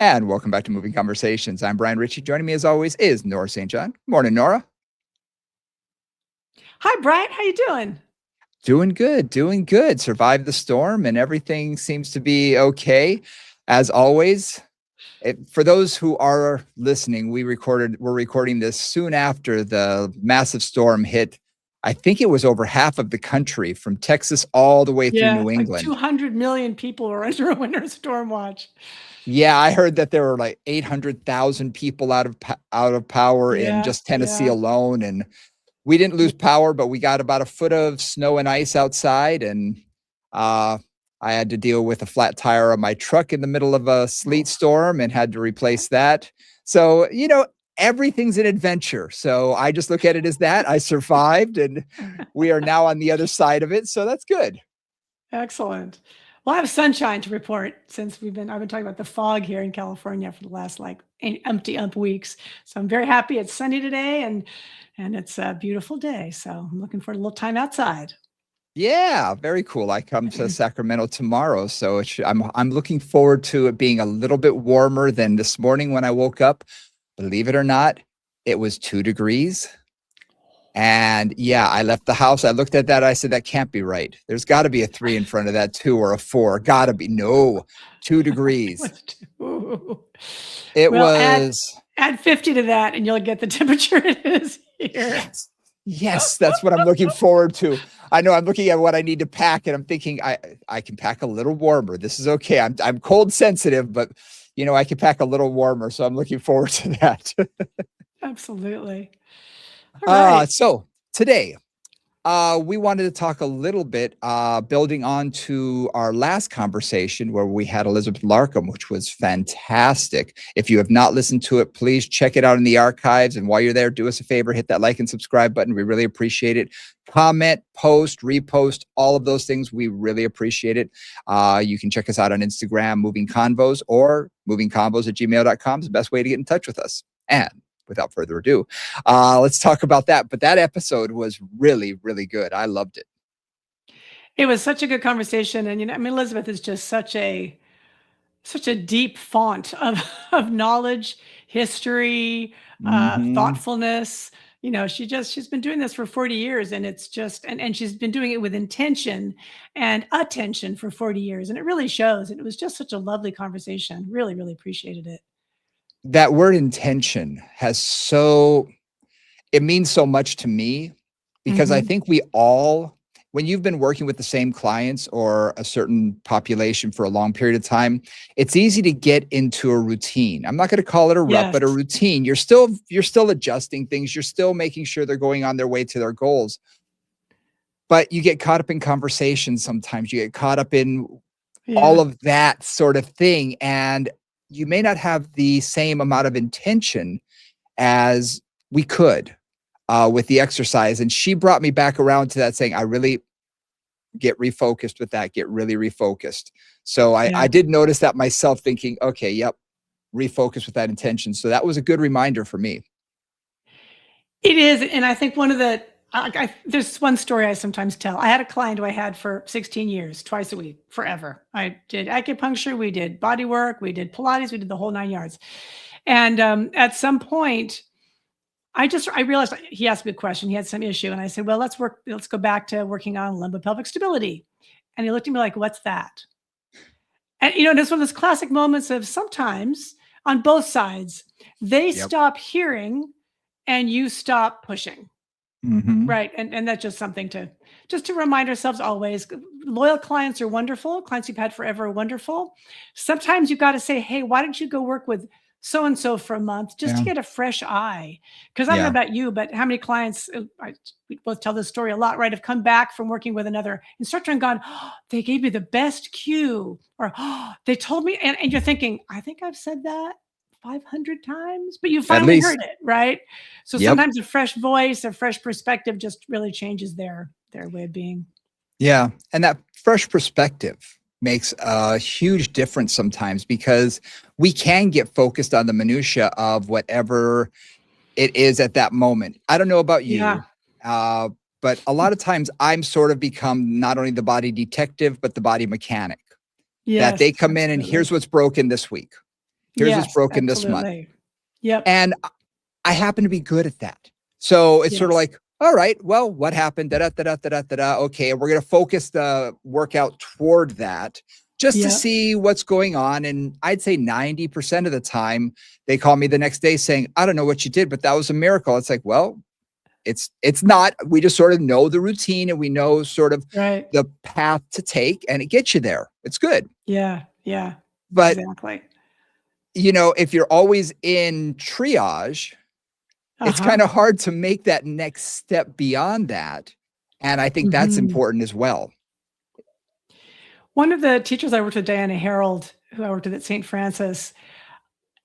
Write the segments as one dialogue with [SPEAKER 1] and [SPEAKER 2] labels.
[SPEAKER 1] And welcome back to Moving Conversations. I'm Brian Ritchie. Joining me as always is Nora St. John. Morning, Nora.
[SPEAKER 2] Hi, Brian. How you doing?
[SPEAKER 1] Doing good, doing good. Survived the storm and everything seems to be okay. As always, for those who are listening, we're recording this soon after the massive storm hit. I think it was over half of the country from Texas all the way through
[SPEAKER 2] Yeah,
[SPEAKER 1] New
[SPEAKER 2] like
[SPEAKER 1] England.
[SPEAKER 2] 200 million people were under a winter storm watch.
[SPEAKER 1] Yeah, I heard that there were like 800,000 people out of power in
[SPEAKER 2] Yeah,
[SPEAKER 1] just Tennessee
[SPEAKER 2] yeah.
[SPEAKER 1] alone, and we didn't lose power, but we got about a foot of snow and ice outside, and uh, I had to deal with a flat tire on my truck in the middle of a sleet storm and had to replace that. So, everything's an adventure. So I just look at it as that. I survived, and we are now on the other side of it. So that's good.
[SPEAKER 2] Excellent. Well, I have sunshine to report since I've been talking about the fog here in California for the last empty weeks. So I'm very happy it's sunny today and it's a beautiful day. So I'm looking forward to a little time outside.
[SPEAKER 1] Yeah, very cool. I come to Sacramento tomorrow, so I'm looking forward to it being a little bit warmer than this morning when I woke up. Believe it or not, it was 2 degrees. And yeah, I left the house. I looked at that. I said, that can't be right. There's got to be a 3 in front of that 2 or a 4. Gotta be. No, 2 degrees. It
[SPEAKER 2] Well,
[SPEAKER 1] was.
[SPEAKER 2] add 50 to that and you'll get the temperature it is here.
[SPEAKER 1] Yes, that's what I'm looking forward to. I know I'm looking at what I need to pack and I'm thinking I can pack a little warmer. This is okay. I'm cold sensitive, but I can pack a little warmer. So I'm looking forward to that.
[SPEAKER 2] Absolutely. All right.
[SPEAKER 1] So today, we wanted to talk a little bit, building on to our last conversation where we had Elizabeth Larkam, which was fantastic. If you have not listened to it, please check it out in the archives. And while you're there, do us a favor, hit that like and subscribe button. We really appreciate it. Comment, post, repost, all of those things. We really appreciate it. You can check us out on Instagram, Moving Convos, or movingconvos@gmail.com is the best way to get in touch with us. And without further ado, let's talk about that. But that episode was really, really good. I loved it.
[SPEAKER 2] It was such a good conversation. And, Elizabeth is just such a deep font of, of knowledge, history, thoughtfulness. She's been doing this for 40 years and it's just, and she's been doing it with intention and attention for 40 years. And it really shows. And it was just such a lovely conversation. Really, really appreciated it.
[SPEAKER 1] That word intention it means so much to me because I think when you've been working with the same clients or a certain population for a long period of time, it's easy to get into a routine. I'm not going to call it a rut, but a routine. You're still adjusting things. You're still making sure they're going on their way to their goals. But you get caught up in conversations sometimes. You get caught up in all of that sort of thing. And you may not have the same amount of intention as we could with the exercise. And she brought me back around to that saying, I really get refocused with that, get really refocused. So I did notice that myself thinking, okay, yep, refocus with that intention. So that was a good reminder for me.
[SPEAKER 2] It is. And I think there's one story I sometimes tell. I had a client who I had for 16 years, twice a week, forever. I did acupuncture, we did body work, we did Pilates, we did the whole 9 yards. And at some point, I realized he asked me a question. He had some issue. And I said, well, let's go back to working on lumbopelvic stability. And he looked at me like, what's that? And, it's one of those classic moments of sometimes on both sides, they stop hearing and you stop pushing. Right. And that's just something to remind ourselves always. Loyal clients are wonderful. Clients you've had forever are wonderful. Sometimes you've got to say, hey, why don't you go work with so-and-so for a month just to get a fresh eye? Because I don't know about you, but how many clients, we both tell this story a lot, right? Have come back from working with another instructor and gone, oh, they gave me the best cue, or oh, they told me, and you're thinking, I think I've said that 500 times, but you finally heard it, right? So sometimes a fresh voice, a fresh perspective just really changes their way of being.
[SPEAKER 1] Yeah. And that fresh perspective makes a huge difference sometimes because we can get focused on the minutia of whatever it is at that moment. I don't know about you, but a lot of times I'm sort of become not only the body detective, but the body mechanic. That they come in and here's what's broken this week. Here's what's
[SPEAKER 2] Yes,
[SPEAKER 1] broken this month.
[SPEAKER 2] absolutely. Yep.
[SPEAKER 1] And I happen to be good at that. So it's sort of
[SPEAKER 2] Yes.
[SPEAKER 1] like, all right, well, what happened? Da, da, da, da, da, da, da, da. Okay, we're going to focus the workout toward that just to
[SPEAKER 2] Yep.
[SPEAKER 1] see what's going on. And I'd say 90% of the time, they call me the next day saying, I don't know what you did, but that was a miracle. It's like, well, it's not. We just sort of know the routine and we know sort of
[SPEAKER 2] Right.
[SPEAKER 1] the path to take, and it gets you there. It's good.
[SPEAKER 2] Yeah. Yeah.
[SPEAKER 1] But,
[SPEAKER 2] Exactly.
[SPEAKER 1] if you're always in triage, it's
[SPEAKER 2] Uh-huh.
[SPEAKER 1] kind of hard to make that next step beyond that. And I think that's
[SPEAKER 2] Mhm.
[SPEAKER 1] important as well.
[SPEAKER 2] One of the teachers I worked with, Diana Harold, who I worked with at St. Francis,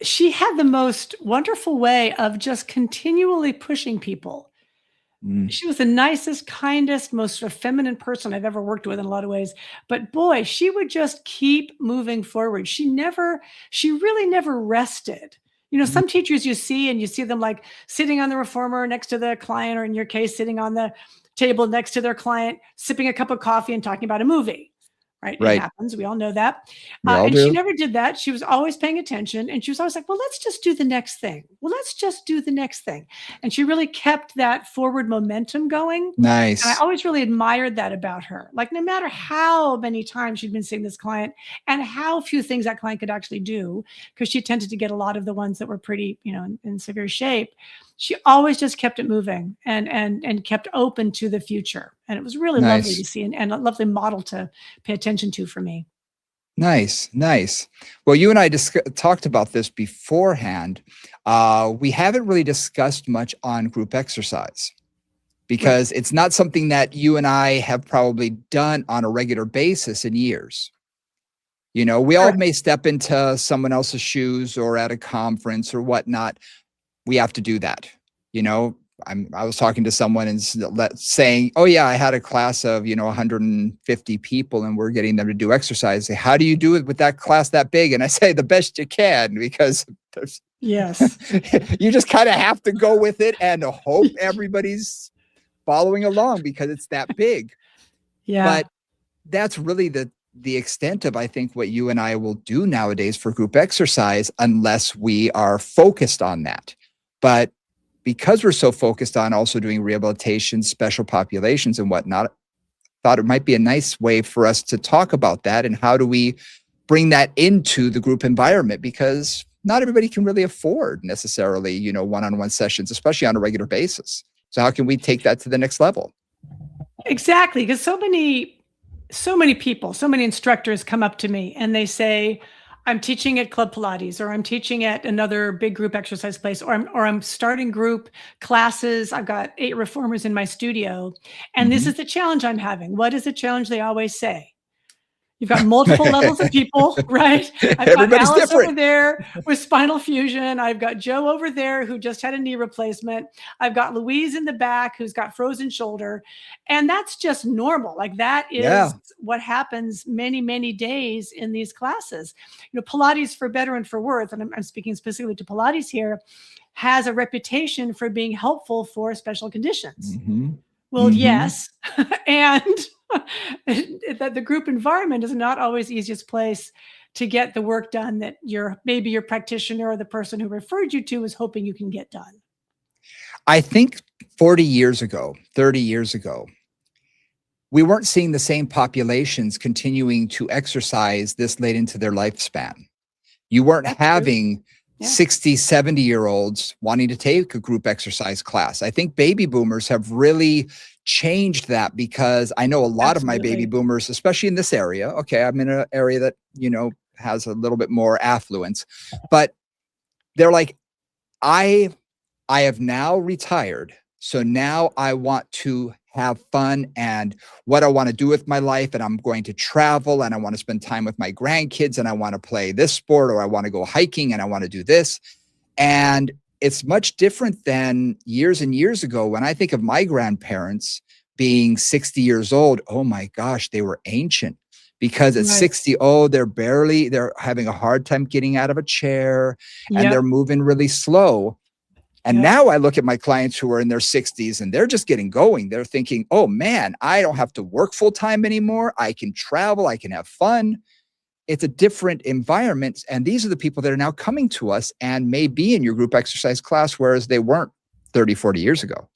[SPEAKER 2] she had the most wonderful way of just continually pushing people.
[SPEAKER 1] Mm,
[SPEAKER 2] She was the nicest, kindest, most sort of feminine person I've ever worked with in a lot of ways. But boy, she would just keep moving forward. She really never rested.
[SPEAKER 1] mm,
[SPEAKER 2] Some teachers you see and you see them like sitting on the reformer next to the client, or in your case, sitting on the table next to their client, sipping a cup of coffee and talking about a movie. Right? It
[SPEAKER 1] right.
[SPEAKER 2] happens. We all know that.
[SPEAKER 1] We all
[SPEAKER 2] And she
[SPEAKER 1] do.
[SPEAKER 2] never did that. She was always paying attention. And she was always like, well, let's just do the next thing. Well, let's just do the next thing. And she really kept that forward momentum going. And I
[SPEAKER 1] Nice.
[SPEAKER 2] always really admired that about her. Like, no matter how many times she'd been seeing this client and how few things that client could actually do, because she tended to get a lot of the ones that were pretty, in severe shape, she always just kept it moving and kept open to the future. And it was really lovely
[SPEAKER 1] Nice.
[SPEAKER 2] to see, and a lovely model to pay attention to for me.
[SPEAKER 1] Nice. Nice. Well, you and I talked about this beforehand. We haven't really discussed much on group exercise
[SPEAKER 2] Right.
[SPEAKER 1] because it's not something that you and I have probably done on a regular basis in years. We all
[SPEAKER 2] Correct.
[SPEAKER 1] may step into someone else's shoes or at a conference or whatnot. We have to do that. You know, I was talking to someone and saying, "Oh yeah, I had a class of 150 people, and we're getting them to do exercise. How do you do it with that class that big?" And I say, "The best you can, because there's
[SPEAKER 2] Yes.
[SPEAKER 1] you just kind of have to go with it and hope everybody's following along because it's that big."
[SPEAKER 2] Yeah.
[SPEAKER 1] But that's really the extent of, I think, what you and I will do nowadays for group exercise, unless we are focused on that. But because we're so focused on also doing rehabilitation, special populations and whatnot, thought it might be a nice way for us to talk about that and how do we bring that into the group environment, because not everybody can really afford necessarily, one-on-one sessions, especially on a regular basis. So how can we take that to the next level?
[SPEAKER 2] Exactly. Because so many people, so many instructors come up to me and they say, I'm teaching at Club Pilates, or I'm teaching at another big group exercise place, or I'm starting group classes. I've got 8 reformers in my studio. And this
[SPEAKER 1] Mhm.
[SPEAKER 2] is the challenge I'm having. What is the challenge they always say? You've got multiple levels of people, right? I've got
[SPEAKER 1] Everybody's
[SPEAKER 2] Alice over
[SPEAKER 1] different.
[SPEAKER 2] there with spinal fusion. I've got Joe over there who just had a knee replacement. I've got Louise in the back who's got frozen shoulder. And that's just normal. Like, that is
[SPEAKER 1] Yeah.
[SPEAKER 2] what happens many, many days in these classes. Pilates, for better and for worse, and I'm speaking specifically to Pilates here, has a reputation for being helpful for special conditions.
[SPEAKER 1] Mhm.
[SPEAKER 2] Well,
[SPEAKER 1] Mhm.
[SPEAKER 2] yes. And that the group environment is not always the easiest place to get the work done that maybe your practitioner or the person who referred you to is hoping you can get done.
[SPEAKER 1] I think 40 years ago, 30 years ago, we weren't seeing the same populations continuing to exercise this late into their lifespan. You weren't
[SPEAKER 2] That's true.
[SPEAKER 1] having
[SPEAKER 2] Yeah,
[SPEAKER 1] 60, 70-year-olds wanting to take a group exercise class. I think baby boomers have really changed that, because I know a lot of my baby
[SPEAKER 2] absolutely.
[SPEAKER 1] boomers, especially in this area. Okay, I'm in an area that, has a little bit more affluence, but they're like, I I have now retired. So now I want to have fun and what I want to do with my life. And I'm going to travel and I want to spend time with my grandkids and I want to play this sport, or I want to go hiking and I want to do this. And it's much different than years and years ago. When I think of my grandparents being 60 years old, oh my gosh, they were ancient, because at
[SPEAKER 2] Right.
[SPEAKER 1] 60, they're having a hard time getting out of a chair and they're
[SPEAKER 2] Yep.
[SPEAKER 1] moving really slow. And
[SPEAKER 2] Yep.
[SPEAKER 1] now I look at my clients who are in their 60s and they're just getting going. They're thinking, oh man, I don't have to work full time anymore. I can travel, I can have fun. it's a different environment. And these are the people that are now coming to us and may be in your group exercise class, whereas they weren't 30, 40 years ago.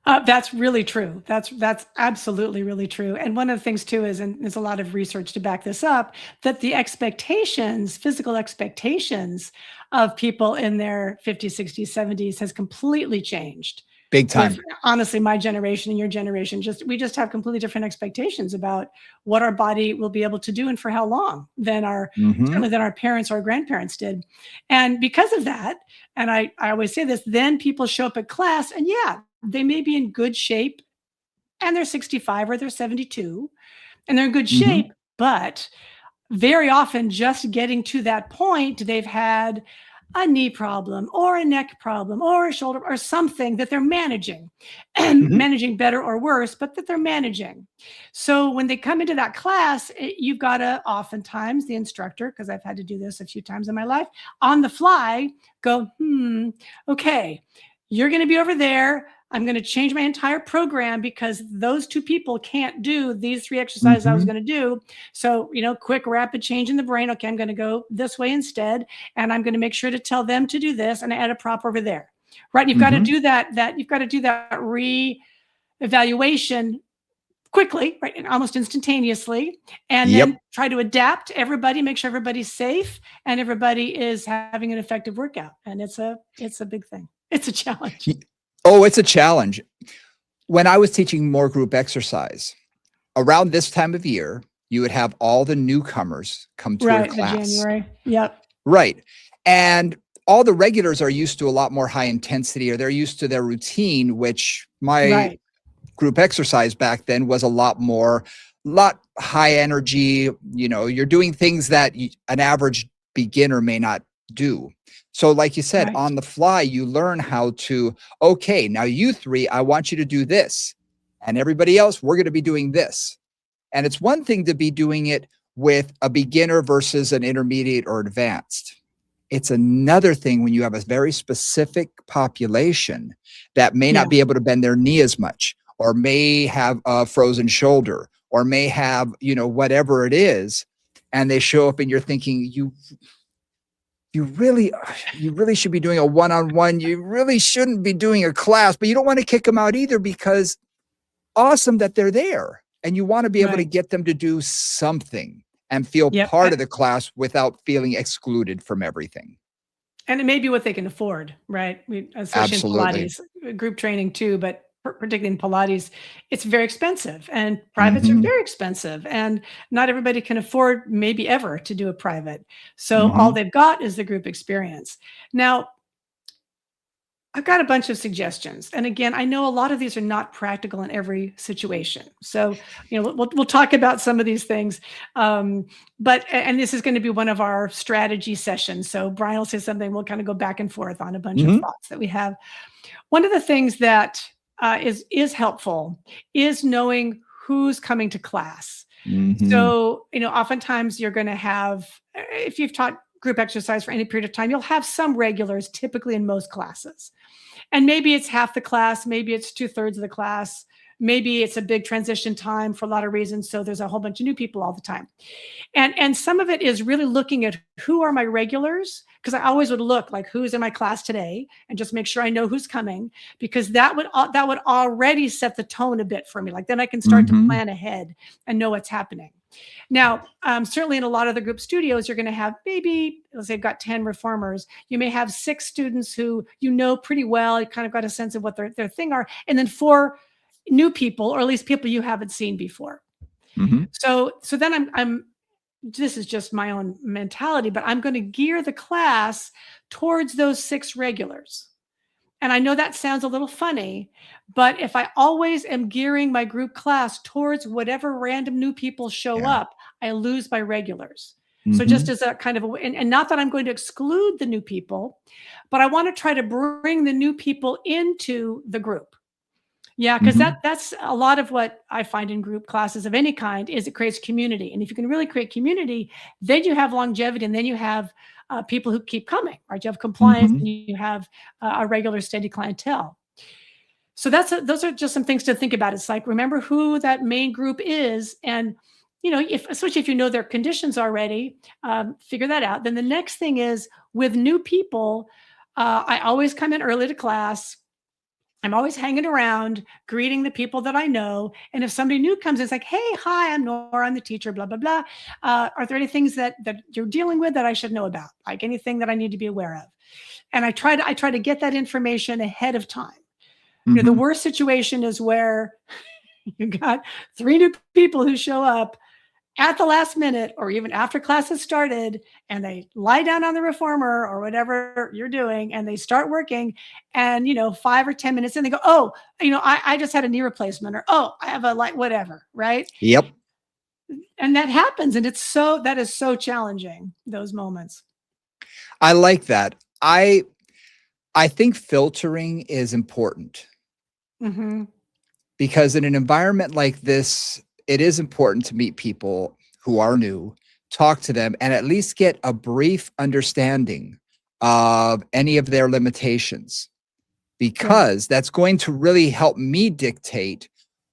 [SPEAKER 2] That's really true. That's absolutely really true. And one of the things too is, and there's a lot of research to back this up, that the expectations, physical expectations of people in their 50s, 60s, 70s has completely changed.
[SPEAKER 1] Big
[SPEAKER 2] With
[SPEAKER 1] time.
[SPEAKER 2] honestly, my generation and your generation, we just have completely different expectations about what our body will be able to do and for how long than
[SPEAKER 1] Mhm.
[SPEAKER 2] certainly than our parents or our grandparents did. And because of that, and I always say this, then people show up at class and yeah, they may be in good shape and they're 65 or they're 72 and they're in good
[SPEAKER 1] Mhm.
[SPEAKER 2] shape, but very often just getting to that point, they've had a knee problem or a neck problem or a shoulder or something that they're managing,
[SPEAKER 1] Mhm.
[SPEAKER 2] managing better or worse, but that they're managing. So when they come into that class, you've got to oftentimes the instructor, because I've had to do this a few times in my life, on the fly go, okay, you're going to be over there. I'm going to change my entire program because those two people can't do these 3 exercises I was
[SPEAKER 1] Mhm.
[SPEAKER 2] going to do. So, quick, rapid change in the brain. Okay, I'm going to go this way instead. And I'm going to make sure to tell them to do this and add a prop over there. Right. And you've got to
[SPEAKER 1] Mhm.
[SPEAKER 2] do that you've got to do that re-evaluation quickly, right? And almost instantaneously. And
[SPEAKER 1] Yep.
[SPEAKER 2] then try to adapt everybody, make sure everybody's safe and everybody is having an effective workout. And it's a big thing. It's a challenge.
[SPEAKER 1] Y Oh, it's a challenge. When I was teaching more group exercise, around this time of year, you would have all the newcomers come to a
[SPEAKER 2] Right. The
[SPEAKER 1] class.
[SPEAKER 2] January. Yep.
[SPEAKER 1] Right. And all the regulars are used to a lot more high intensity, or they're used to their routine, which my
[SPEAKER 2] Right.
[SPEAKER 1] group exercise back then was a lot high energy. You're doing things that an average beginner may not do. So like you said,
[SPEAKER 2] Right.
[SPEAKER 1] on the fly, you learn how to, okay, now you three, I want you to do this. And everybody else, we're going to be doing this. And it's one thing to be doing it with a beginner versus an intermediate or advanced. It's another thing when you have a very specific population that may not
[SPEAKER 2] Yeah.
[SPEAKER 1] be able to bend their knee as much, or may have a frozen shoulder, or may have, whatever it is. And they show up and you're thinking, you really you really should be doing a one-on-one. You really shouldn't be doing a class, but you don't want to kick them out either, because awesome that they're there. And you want to be able to
[SPEAKER 2] Right.
[SPEAKER 1] get them to do something and feel
[SPEAKER 2] Yep.
[SPEAKER 1] part of the class without feeling excluded from everything.
[SPEAKER 2] And it may be what they can afford, right? Especially in
[SPEAKER 1] Absolutely.
[SPEAKER 2] Pilates, group training too, but particularly in Pilates, it's very expensive and privates are
[SPEAKER 1] Mhm.
[SPEAKER 2] very expensive. And not everybody can afford maybe ever to do a private. So all
[SPEAKER 1] Mhm.
[SPEAKER 2] they've got is the group experience. Now, I've got a bunch of suggestions. And again, I know a lot of these are not practical in every situation. So, we'll talk about some of these things. And this is going to be one of our strategy sessions. So Brian will say something, we'll kind of go back and forth on a bunch of
[SPEAKER 1] Mhm.
[SPEAKER 2] thoughts that we have. One of the things that is helpful is knowing who's coming to class.
[SPEAKER 1] Mhm.
[SPEAKER 2] So, oftentimes you're going to have, if you've taught group exercise for any period of time, you'll have some regulars typically in most classes. And maybe it's half the class, maybe it's 2/3 of the class, maybe it's a big transition time for a lot of reasons. So there's a whole bunch of new people all the time. And some of it is really looking at who are my regulars, because I always would look like who's in my class today and just make sure I know who's coming, because that would already set the tone a bit for me. Like then I can start to
[SPEAKER 1] Mhm.
[SPEAKER 2] plan ahead and know what's happening. Now, certainly in a lot of the group studios, you're going to have maybe, let's say, you've got 10 reformers. You may have 6 students who you know pretty well. You kind of got a sense of what their thing are, and then 4 new people, or at least people you haven't seen before.
[SPEAKER 1] Mhm.
[SPEAKER 2] So then I'm this is just my own mentality, but I'm going to gear the class towards those 6 regulars. And I know that sounds a little funny, but if I always am gearing my group class towards whatever random new people show
[SPEAKER 1] Yeah.
[SPEAKER 2] up, I lose my regulars. So just
[SPEAKER 1] Mhm.
[SPEAKER 2] as a kind of and not that I'm going to exclude the new people, but I want to try to bring the new people into the group. Yeah, because
[SPEAKER 1] Mhm.
[SPEAKER 2] that's a lot of what I find in group classes of any kind is it creates community. And if you can really create community, then you have longevity, and then you have people who keep coming, right? You have compliance,
[SPEAKER 1] Mhm.
[SPEAKER 2] and you have a regular, steady clientele. So those are just some things to think about. It's like remember who that main group is, and especially if you know their conditions already, figure that out. Then the next thing is with new people, I always come in early to class. I'm always hanging around, greeting the people that I know. And if somebody new comes in, it's like, hey, hi, I'm Nora, I'm the teacher, blah, blah, blah. Are there any things that you're dealing with that I should know about? Like anything that I need to be aware of? And I try to get that information ahead of time. The
[SPEAKER 1] Mhm.
[SPEAKER 2] worst situation is where you got three new people who show up at the last minute or even after class has started, and they lie down on the reformer or whatever you're doing and they start working, and 5 or 10 minutes in they go, oh, I just had a knee replacement, or oh, I have a light, whatever, right?
[SPEAKER 1] Yep.
[SPEAKER 2] And that happens, and that is so challenging, those moments.
[SPEAKER 1] I like that. I think filtering is important
[SPEAKER 2] Hmm.
[SPEAKER 1] because in an environment like this, it is important to meet people who are new, talk to them, and at least get a brief understanding of any of their limitations,
[SPEAKER 2] Right.
[SPEAKER 1] because that's going to really help me dictate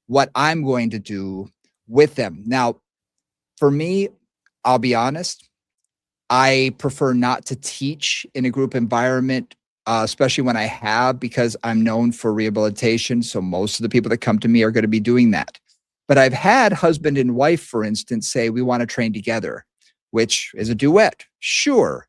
[SPEAKER 1] what I'm going to do with them. Now, for me, I'll be honest, I prefer not to teach in a group environment, especially when I have, because I'm known for rehabilitation. So most of the people that come to me are going to be doing that. But I've had husband and wife, for instance, say, we want to train together, which is a duet. Sure.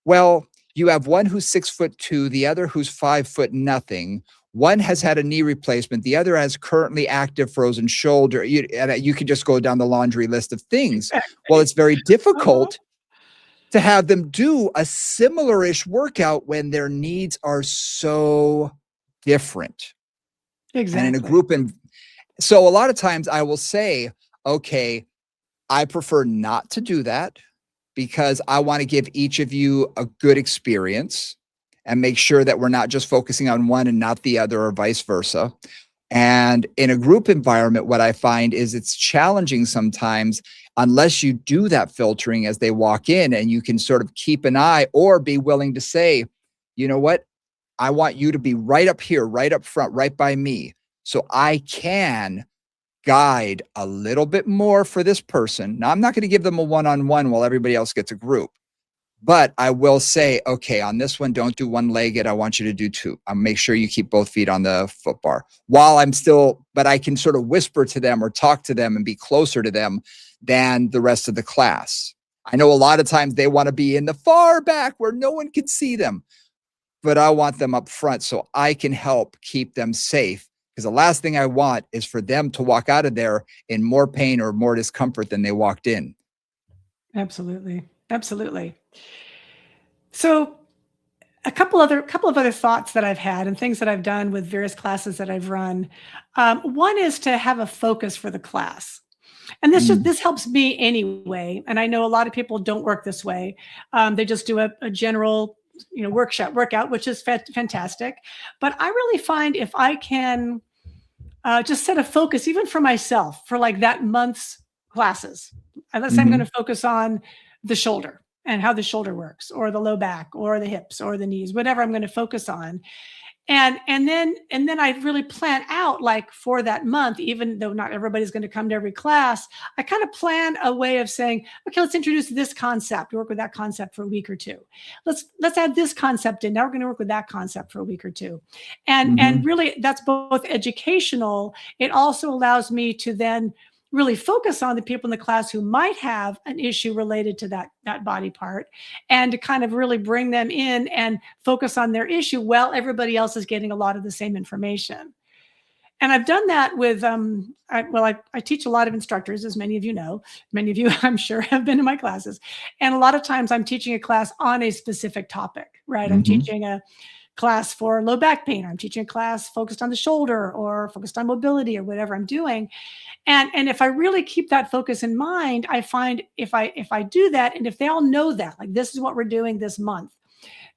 [SPEAKER 1] Well, you have one who's 6'2", the other who's 5 foot nothing. One has had a knee replacement. The other has currently active frozen shoulder. And you can just go down the laundry list of things. Well,
[SPEAKER 2] Exactly.
[SPEAKER 1] it's very
[SPEAKER 2] Uh-huh.
[SPEAKER 1] difficult to have them do a similar-ish workout when their needs are so different. And in a
[SPEAKER 2] Exactly.
[SPEAKER 1] group, and so a lot of times I will say, okay, I prefer not to do that because I want to give each of you a good experience and make sure that we're not just focusing on one and not the other, or vice versa. And in a group environment, what I find is it's challenging sometimes unless you do that filtering as they walk in, and you can sort of keep an eye or be willing to say, you know what? I want you to be right up here, right up front, right by me. So I can guide a little bit more for this person. Now, I'm not going to give them a one-on-one while everybody else gets a group, but I will say, okay, on this one, don't do one-legged. I want you to do two. I'll make sure you keep both feet on the foot bar while I'm still, but I can sort of whisper to them or talk to them and be closer to them than the rest of the class. I know a lot of times they want to be in the far back where no one can see them, but I want them up front so I can help keep them safe. Because the last thing I want is for them to walk out of there in more pain or more discomfort than they walked in.
[SPEAKER 2] Absolutely. Absolutely. So a couple of other thoughts that I've had and things that I've done with various classes that I've run. One is to have a focus for the class. And
[SPEAKER 1] Mm,
[SPEAKER 2] this helps me anyway. And I know a lot of people don't work this way. They just do a general, workout, which is fantastic. But I really find if I can just set a focus, even for myself, for like that month's classes. Let's say I'm going
[SPEAKER 1] mhm.
[SPEAKER 2] to focus on the shoulder and how the shoulder works, or the low back, or the hips, or the knees, whatever I'm going to focus on. And then I really plan out, like, for that month, even though not everybody's going to come to every class. I kind of plan a way of saying, okay, let's introduce this concept, work with that concept for a week or two. Let's add this concept in. Now we're going to work with that concept for a week or two. And
[SPEAKER 1] Mhm.
[SPEAKER 2] really, that's both educational. It also allows me to then really focus on the people in the class who might have an issue related to that body part, and to kind of really bring them in and focus on their issue while everybody else is getting a lot of the same information. And I've done that with, I teach a lot of instructors, as many of you know. Many of you, I'm sure, have been in my classes. And a lot of times I'm teaching a class on a specific topic, right? I'm
[SPEAKER 1] Mhm.
[SPEAKER 2] teaching a class for low back pain. I'm teaching a class focused on the shoulder or focused on mobility or whatever I'm doing. And if I really keep that focus in mind, I find if I do that, and if they all know that, like, this is what we're doing this month,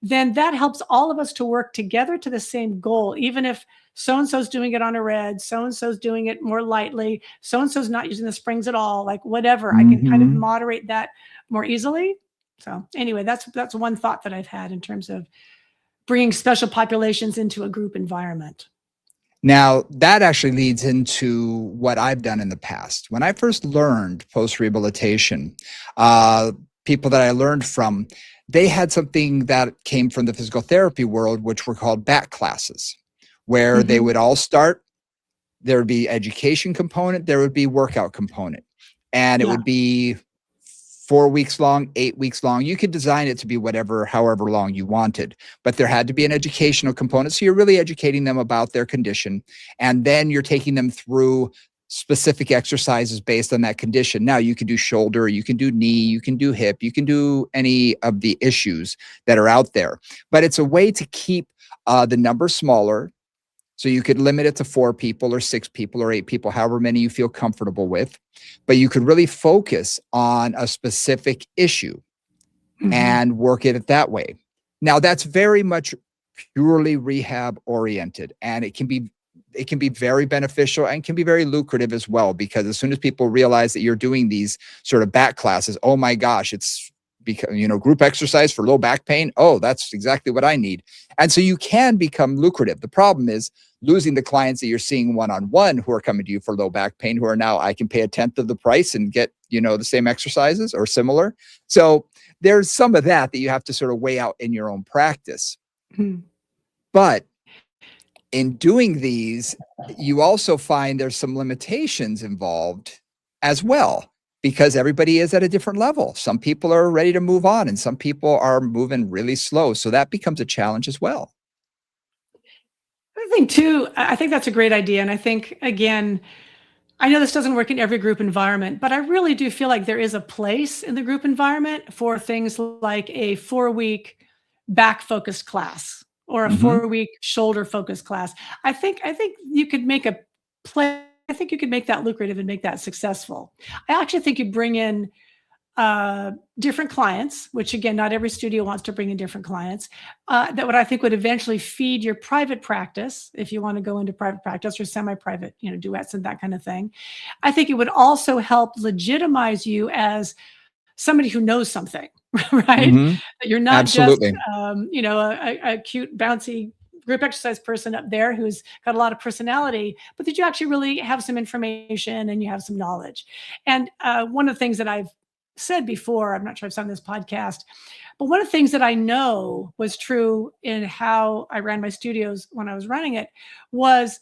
[SPEAKER 2] then that helps all of us to work together to the same goal. Even if so and so's doing it on a red, so and so's doing it more lightly, so and so's not using the springs at all, like, whatever, I can kind of
[SPEAKER 1] Mhm.
[SPEAKER 2] moderate that more easily. So anyway, that's one thought that I've had in terms of bringing special populations into a group environment.
[SPEAKER 1] Now, that actually leads into what I've done in the past. When I first learned post rehabilitation, uh, people that I learned from, they had something that came from the physical therapy world, which were called back classes, where they
[SPEAKER 2] Hmm.
[SPEAKER 1] would all start. There would be education component, there would be workout component, and it
[SPEAKER 2] Yeah.
[SPEAKER 1] would be 4 weeks long, 8 weeks long. You could design it to be whatever, however long you wanted, but there had to be an educational component. So you're really educating them about their condition, and then you're taking them through specific exercises based on that condition. Now you can do shoulder, you can do knee, you can do hip, you can do any of the issues that are out there, but it's a way to keep the number smaller, so you could limit it to 4 people or 6 people or 8 people, however many you feel comfortable with. But you could really focus on a specific issue
[SPEAKER 2] Hmm.
[SPEAKER 1] and work it that way. Now that's very much purely rehab oriented, and it can be very beneficial and can be very lucrative as well, because as soon as people realize that you're doing these sort of back classes, oh my gosh, it's because group exercise for low back pain. Oh, that's exactly what I need. And so you can become lucrative. The problem is losing the clients that you're seeing one-on-one who are coming to you for low back pain, who are now, I can pay a tenth of the price and get the same exercises or similar. So there's some of that you have to sort of weigh out in your own practice.
[SPEAKER 2] Hmm.
[SPEAKER 1] But in doing these, you also find there's some limitations involved as well, because everybody is at a different level. Some people are ready to move on and some people are moving really slow. So that becomes a challenge as well.
[SPEAKER 2] I think too, I think that's a great idea. And I think, again, I know this doesn't work in every group environment, but I really do feel like there is a place in the group environment for things like a 4 week back focused class or a
[SPEAKER 1] Hmm.
[SPEAKER 2] 4 week shoulder focused class. I think you could make a play. I think you could make that lucrative and make that successful. I actually think you bring in different clients, which again, not every studio wants to bring in different clients. That would I think would eventually feed your private practice if you want to go into private practice or semi-private, duets and that kind of thing. I think it would also help legitimize you as somebody who knows something, right?
[SPEAKER 1] Hmm.
[SPEAKER 2] That you're not just,
[SPEAKER 1] Absolutely.
[SPEAKER 2] a cute, bouncy group exercise person up there who's got a lot of personality, but that you actually really have some information and you have some knowledge. And one of the things that I've said before, I'm not sure I've said on this podcast, but one of the things that I know was true in how I ran my studios when I was running it was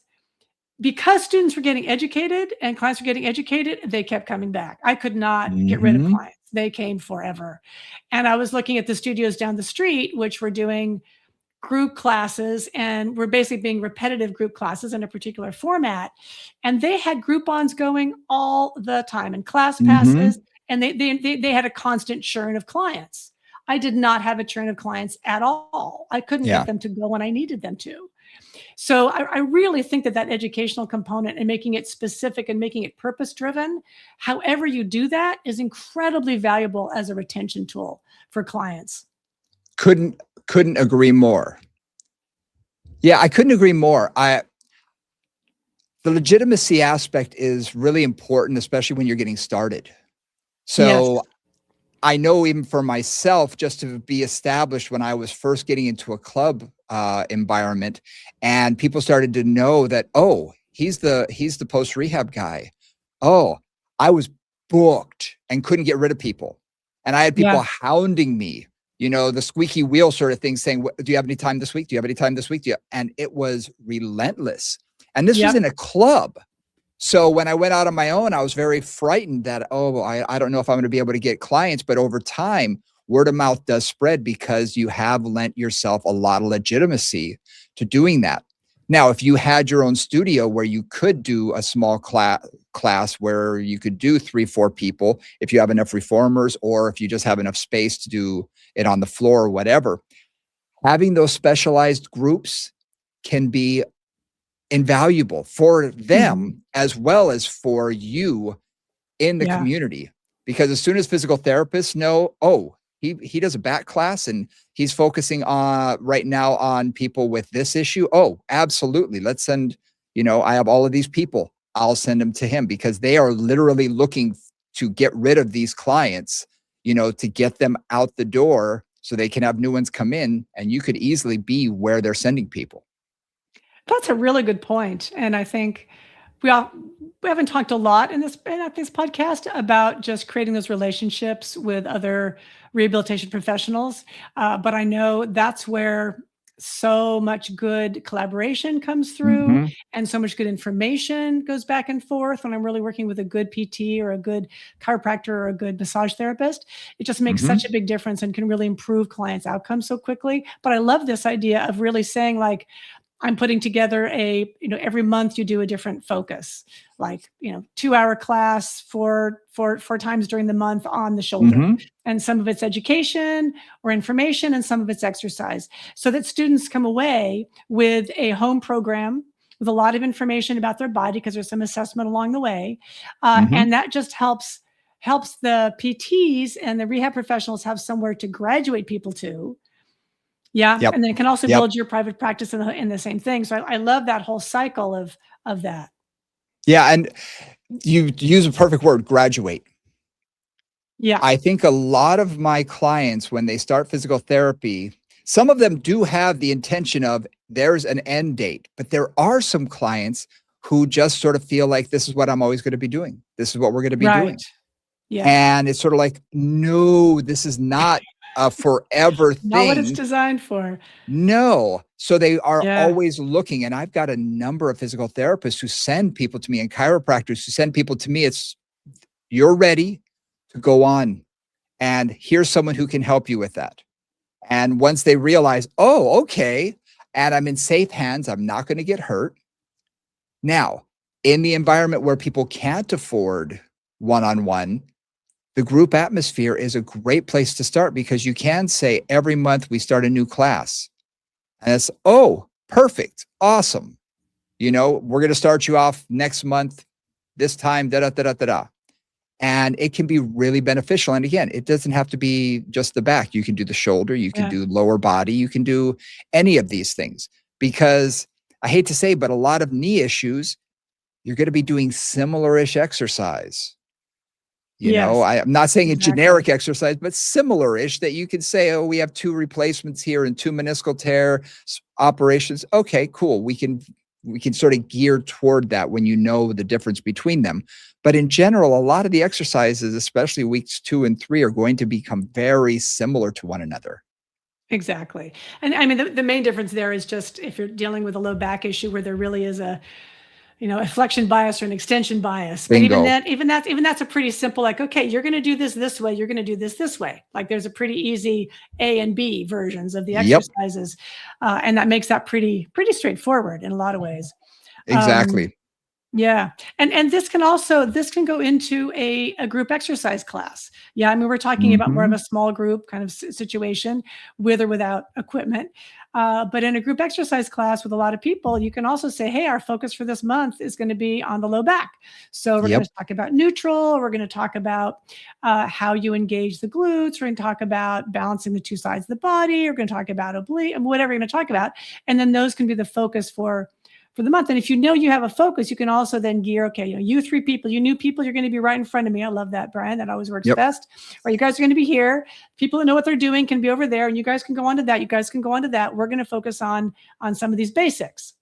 [SPEAKER 2] because students were getting educated and clients were getting educated, they kept coming back. I could not get rid of
[SPEAKER 1] Hmm.
[SPEAKER 2] clients. They came forever. And I was looking at the studios down the street, which were doing group classes and were basically being repetitive group classes in a particular format. And they had Groupons going all the time and class
[SPEAKER 1] Hmm.
[SPEAKER 2] passes, and they had a constant churn of clients. I did not have a churn of clients at all. I couldn't get
[SPEAKER 1] Yeah.
[SPEAKER 2] them to go when I needed them to. So I really think that educational component and making it specific and making it purpose driven, however you do that, is incredibly valuable as a retention tool for clients.
[SPEAKER 1] Couldn't agree more. Yeah, I couldn't agree more. The legitimacy aspect is really important, especially when you're getting started.
[SPEAKER 2] Yes.
[SPEAKER 1] So I know even for myself, just to be established when I was first getting into a club environment, and people started to know that, oh, he's the post rehab guy. Oh, I was booked and couldn't get rid of people, and I had
[SPEAKER 2] Yeah.
[SPEAKER 1] people hounding me. The squeaky wheel sort of thing, saying, "Do you have any time this week? Do you have any time this week?" And it was relentless. And this was
[SPEAKER 2] Yep.
[SPEAKER 1] in a club. So when I went out on my own, I was very frightened that, oh, I don't know if I'm going to be able to get clients. But over time, word of mouth does spread because you have lent yourself a lot of legitimacy to doing that. Now, if you had your own studio where you could do a small class where you could do 3, 4 people, if you have enough reformers, or if you just have enough space to do it on the floor or whatever, having those specialized groups can be invaluable for
[SPEAKER 2] Mhm.
[SPEAKER 1] them as well as for you in the
[SPEAKER 2] Yeah.
[SPEAKER 1] community. Because as soon as physical therapists know, oh, he does a back class and he's focusing on right now on people with this issue. Oh, absolutely. Let's send, I have all of these people. I'll send them to him, because they are literally looking to get rid of these clients, to get them out the door so they can have new ones come in, and you could easily be where they're sending people.
[SPEAKER 2] That's a really good point. And I think we all we haven't talked a lot at this podcast about just creating those relationships with other rehabilitation professionals. But I know that's where so much good collaboration comes through
[SPEAKER 1] Mhm,
[SPEAKER 2] and so much good information goes back and forth when I'm really working with a good PT or a good chiropractor or a good massage therapist. It just makes such
[SPEAKER 1] mhm,
[SPEAKER 2] a big difference and can really improve clients' outcomes so quickly. But I love this idea of really saying, like, I'm putting together every month you do a different focus, like, 2-hour class four times during the month on the shoulder.
[SPEAKER 1] mhm,
[SPEAKER 2] And some of it's education or information, and some of it's exercise. So that students come away with a home program with a lot of information about their body because there's some assessment along the way.
[SPEAKER 1] mhm.
[SPEAKER 2] And that just helps the PTs and the rehab professionals have somewhere to graduate people to. Yeah,
[SPEAKER 1] Yep,
[SPEAKER 2] and then it can also
[SPEAKER 1] yep.
[SPEAKER 2] build your private practice in the same thing. So I love that whole cycle of that.
[SPEAKER 1] Yeah, and you use a perfect word, graduate.
[SPEAKER 2] Yeah,
[SPEAKER 1] I think a lot of my clients, when they start physical therapy, some of them do have the intention of there's an end date, but there are some clients who just sort of feel like this is what I'm always going to be doing. This is what we're going to be
[SPEAKER 2] right.
[SPEAKER 1] doing.
[SPEAKER 2] Yeah.
[SPEAKER 1] And it's sort of like, no, this is not a forever
[SPEAKER 2] Not what it's
[SPEAKER 1] thing.
[SPEAKER 2] designed for.
[SPEAKER 1] No. So they are
[SPEAKER 2] Yeah,
[SPEAKER 1] always looking. And I've got a number of physical therapists who send people to me and chiropractors who send people to me. It's you're ready to go on. And here's someone who can help you with that. And once they realize, oh, okay, and I'm in safe hands, I'm not going to get hurt. Now, in the environment where people can't afford one on one, the group atmosphere is a great place to start because you can say every month we start a new class. And it's, oh, perfect, awesome. We're going to start you off next month, this time, da da da da da da. And it can be really beneficial. And again, it doesn't have to be just the back. You can do the shoulder, you can
[SPEAKER 2] yeah.
[SPEAKER 1] do lower body, you can do any of these things. Because I hate to say, but a lot of knee issues, you're going to be doing similar-ish exercise.
[SPEAKER 2] Yes,
[SPEAKER 1] I'm not saying a
[SPEAKER 2] exactly.
[SPEAKER 1] generic exercise, but similar-ish that you could say, oh, we have 2 replacements here and 2 meniscal tear operations. Okay, cool. We can sort of gear toward that when you know the difference between them. But in general, a lot of the exercises, especially weeks 2 and 3, are going to become very similar to one another.
[SPEAKER 2] Exactly. And I mean, the main difference there is just if you're dealing with a low back issue where there really is a flexion bias or an extension bias. But even
[SPEAKER 1] Bingo.
[SPEAKER 2] that, even that's a pretty simple, like, okay, you're going to do this way. You're going to do this way. Like there's a pretty easy A and B versions of the
[SPEAKER 1] Yep,
[SPEAKER 2] exercises. And that makes that pretty straightforward in a lot of ways. Um,
[SPEAKER 1] exactly.
[SPEAKER 2] yeah. And this can go into a group exercise class. Yeah, I mean, we're talking about more of a
[SPEAKER 1] Mhm.
[SPEAKER 2] small group kind of situation with or without equipment. But in a group exercise class with a lot of people, you can also say, hey, our focus for this month is going to be on the low back. So we're going
[SPEAKER 1] Yep,
[SPEAKER 2] to talk about neutral. We're going to talk about how you engage the glutes. We're going to talk about balancing the two sides of the body. We're going to talk about oblique, whatever you're going to talk about. And then those can be the focus for the month. And if you know you have a focus, you can also then gear, okay, you 3 people, you new people, you're going to be right in front of me. I love that, Brian. That always works
[SPEAKER 1] yep.
[SPEAKER 2] best. Or you guys are going to be here. People that know what they're doing can be over there, and you guys can go on to that. You guys can go on to that. We're going to focus on some of these basics.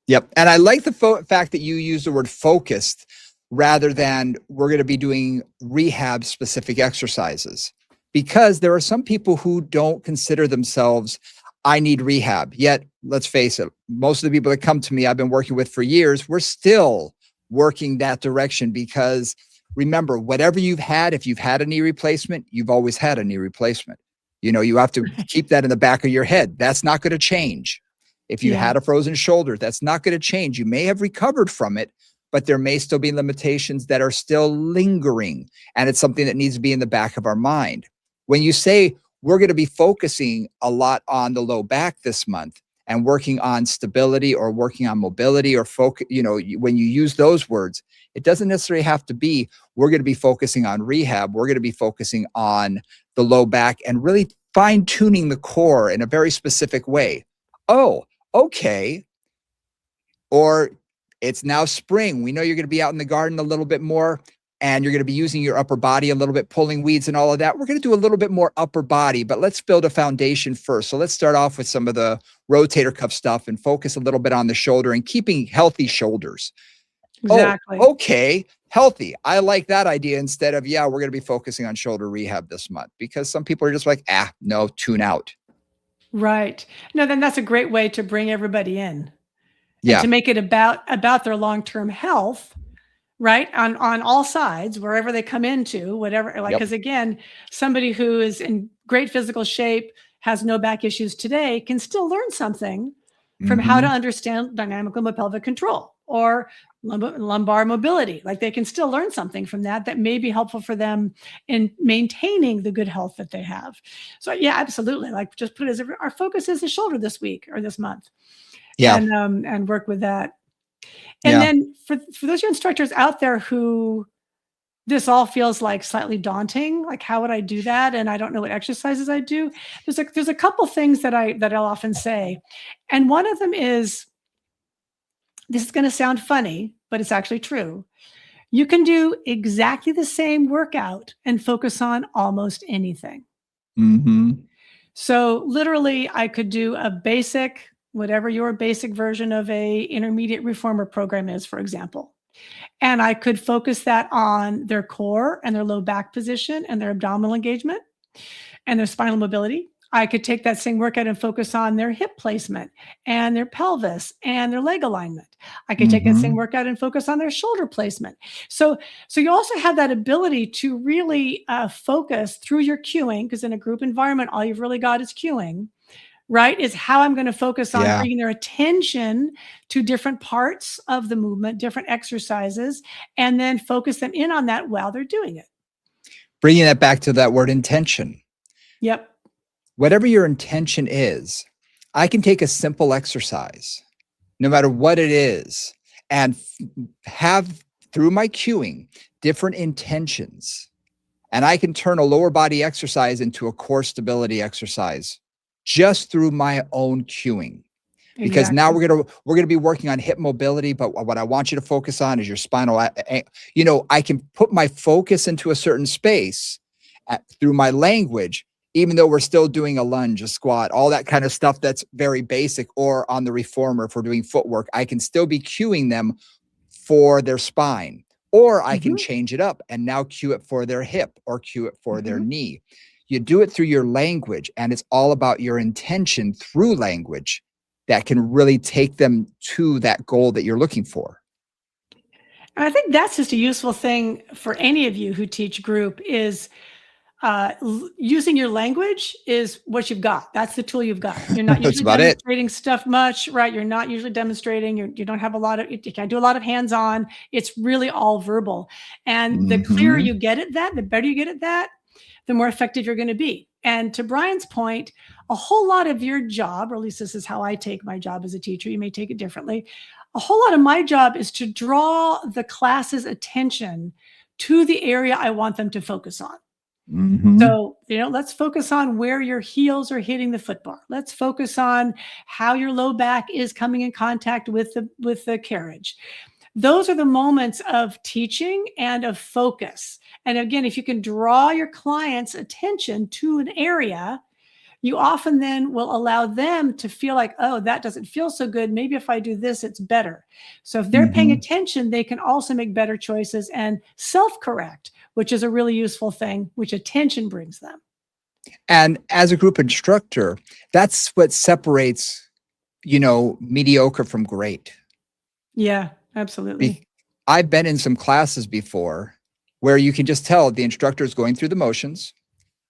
[SPEAKER 1] Yep. And I like the fact that you use the word focused rather than we're going to be doing rehab specific exercises because there are some people who don't consider themselves, I need rehab. Yet, let's face it, most of the people that come to me, I've been working with for years, we're still working that direction because remember, whatever you've had, if you've had a knee replacement, you've always had a knee replacement. You have to keep that in the back of your head. That's not going to change. If you
[SPEAKER 2] Yeah,
[SPEAKER 1] had a frozen shoulder, that's not going to change. You may have recovered from it, but there may still be limitations that are still lingering. And it's something that needs to be in the back of our mind. When you say we're going to be focusing a lot on the low back this month and working on stability or working on mobility or focus, when you use those words, it doesn't necessarily have to be we're going to be focusing on rehab. We're going to be focusing on the low back and really fine tuning the core in a very specific way. Oh, okay. Or it's now spring. We know you're going to be out in the garden a little bit more. and you're going to be using your upper body a little bit, pulling weeds and all of that. We're going to do a little bit more upper body, but let's build a foundation first. So let's start off with some of the rotator cuff stuff and focus a little bit on the shoulder and keeping healthy shoulders. Oh,
[SPEAKER 2] Exactly.
[SPEAKER 1] okay. Healthy. I like that idea instead of, yeah, we're going to be focusing on shoulder rehab this month, because some people are just like, no, tune out.
[SPEAKER 2] Right. No, then that's a great way to bring everybody in and
[SPEAKER 1] Yeah.
[SPEAKER 2] to make it about their long-term health, right? On all sides, wherever they come into, whatever, like,
[SPEAKER 1] Yep.
[SPEAKER 2] because again, somebody who is in great physical shape, has no back issues today, can still learn something from how to
[SPEAKER 1] Mm-hmm.
[SPEAKER 2] understand dynamic lumbar-pelvic control or lumbar mobility. Like, they can still learn something from that may be helpful for them in maintaining the good health that they have. So yeah, absolutely. Like, just put it as our focus is the shoulder this week or this month,
[SPEAKER 1] Yeah.
[SPEAKER 2] and work with that. And
[SPEAKER 1] Yeah.
[SPEAKER 2] then for those of you instructors out there who this all feels like slightly daunting, like, how would I do that? And I don't know what exercises I do. There's a couple things that I'll often say. And one of them is, this is going to sound funny, but it's actually true. You can do exactly the same workout and focus on almost anything.
[SPEAKER 1] Mm-hmm.
[SPEAKER 2] So literally, I could do a basic, whatever your basic version of a intermediate reformer program is, for example. And I could focus that on their core and their low back position and their abdominal engagement and their spinal mobility. I could take that same workout and focus on their hip placement and their pelvis and their leg alignment. I could take that same
[SPEAKER 1] Mm-hmm.
[SPEAKER 2] workout and focus on their shoulder placement. So you also have that ability to really focus through your cueing, because in a group environment, all you've really got is cueing, right? Is how I'm going to focus on
[SPEAKER 1] Yeah.
[SPEAKER 2] bringing their attention to different parts of the movement, different exercises, and then focus them in on that while they're doing it.
[SPEAKER 1] Bringing that back to that word intention.
[SPEAKER 2] Yep.
[SPEAKER 1] Whatever your intention is, I can take a simple exercise, no matter what it is, and have, through my cueing, different intentions. And I can turn a lower body exercise into a core stability exercise just through my own cueing. Because now
[SPEAKER 2] Exactly.
[SPEAKER 1] we're gonna be working on hip mobility, but what I want you to focus on is your spinal. I can put my focus into a certain space through my language, even though we're still doing a lunge, a squat, all that kind of stuff that's very basic. Or on the reformer, if we're doing footwork, I can still be cueing them for their spine, or I can
[SPEAKER 2] Mhm,
[SPEAKER 1] change it up and now cue it for their hip or cue it for their
[SPEAKER 2] mhm.
[SPEAKER 1] knee. You do it through your language, and it's all about your intention through language that can really take them to that goal that you're looking for.
[SPEAKER 2] And I think that's just a useful thing for any of you who teach group is using your language is what you've got. That's the tool you've got. You're not
[SPEAKER 1] That's
[SPEAKER 2] usually
[SPEAKER 1] about it.
[SPEAKER 2] demonstrating stuff much, right? You're not usually demonstrating. You don't have a lot of, you can't do a lot of hands-on. It's really all verbal. And the clearer
[SPEAKER 1] Mm-hmm.
[SPEAKER 2] you get at that, the better you get at that, the more effective you're going to be. And to Brian's point, a whole lot of your job, or at least this is how I take my job as a teacher, you may take it differently. A whole lot of my job is to draw the class's attention to the area I want them to focus on.
[SPEAKER 1] Mm-hmm.
[SPEAKER 2] So, let's focus on where your heels are hitting the footbar. Let's focus on how your low back is coming in contact with the carriage. Those are the moments of teaching and of focus. And again, if you can draw your client's attention to an area, you often then will allow them to feel like, oh, that doesn't feel so good. Maybe if I do this, it's better. So if they're paying
[SPEAKER 1] Mm-hmm.
[SPEAKER 2] attention, they can also make better choices and self-correct, which is a really useful thing, which attention brings them.
[SPEAKER 1] And as a group instructor, that's what separates, mediocre from great.
[SPEAKER 2] Yeah, absolutely.
[SPEAKER 1] I've been in some classes before where you can just tell the instructor is going through the motions.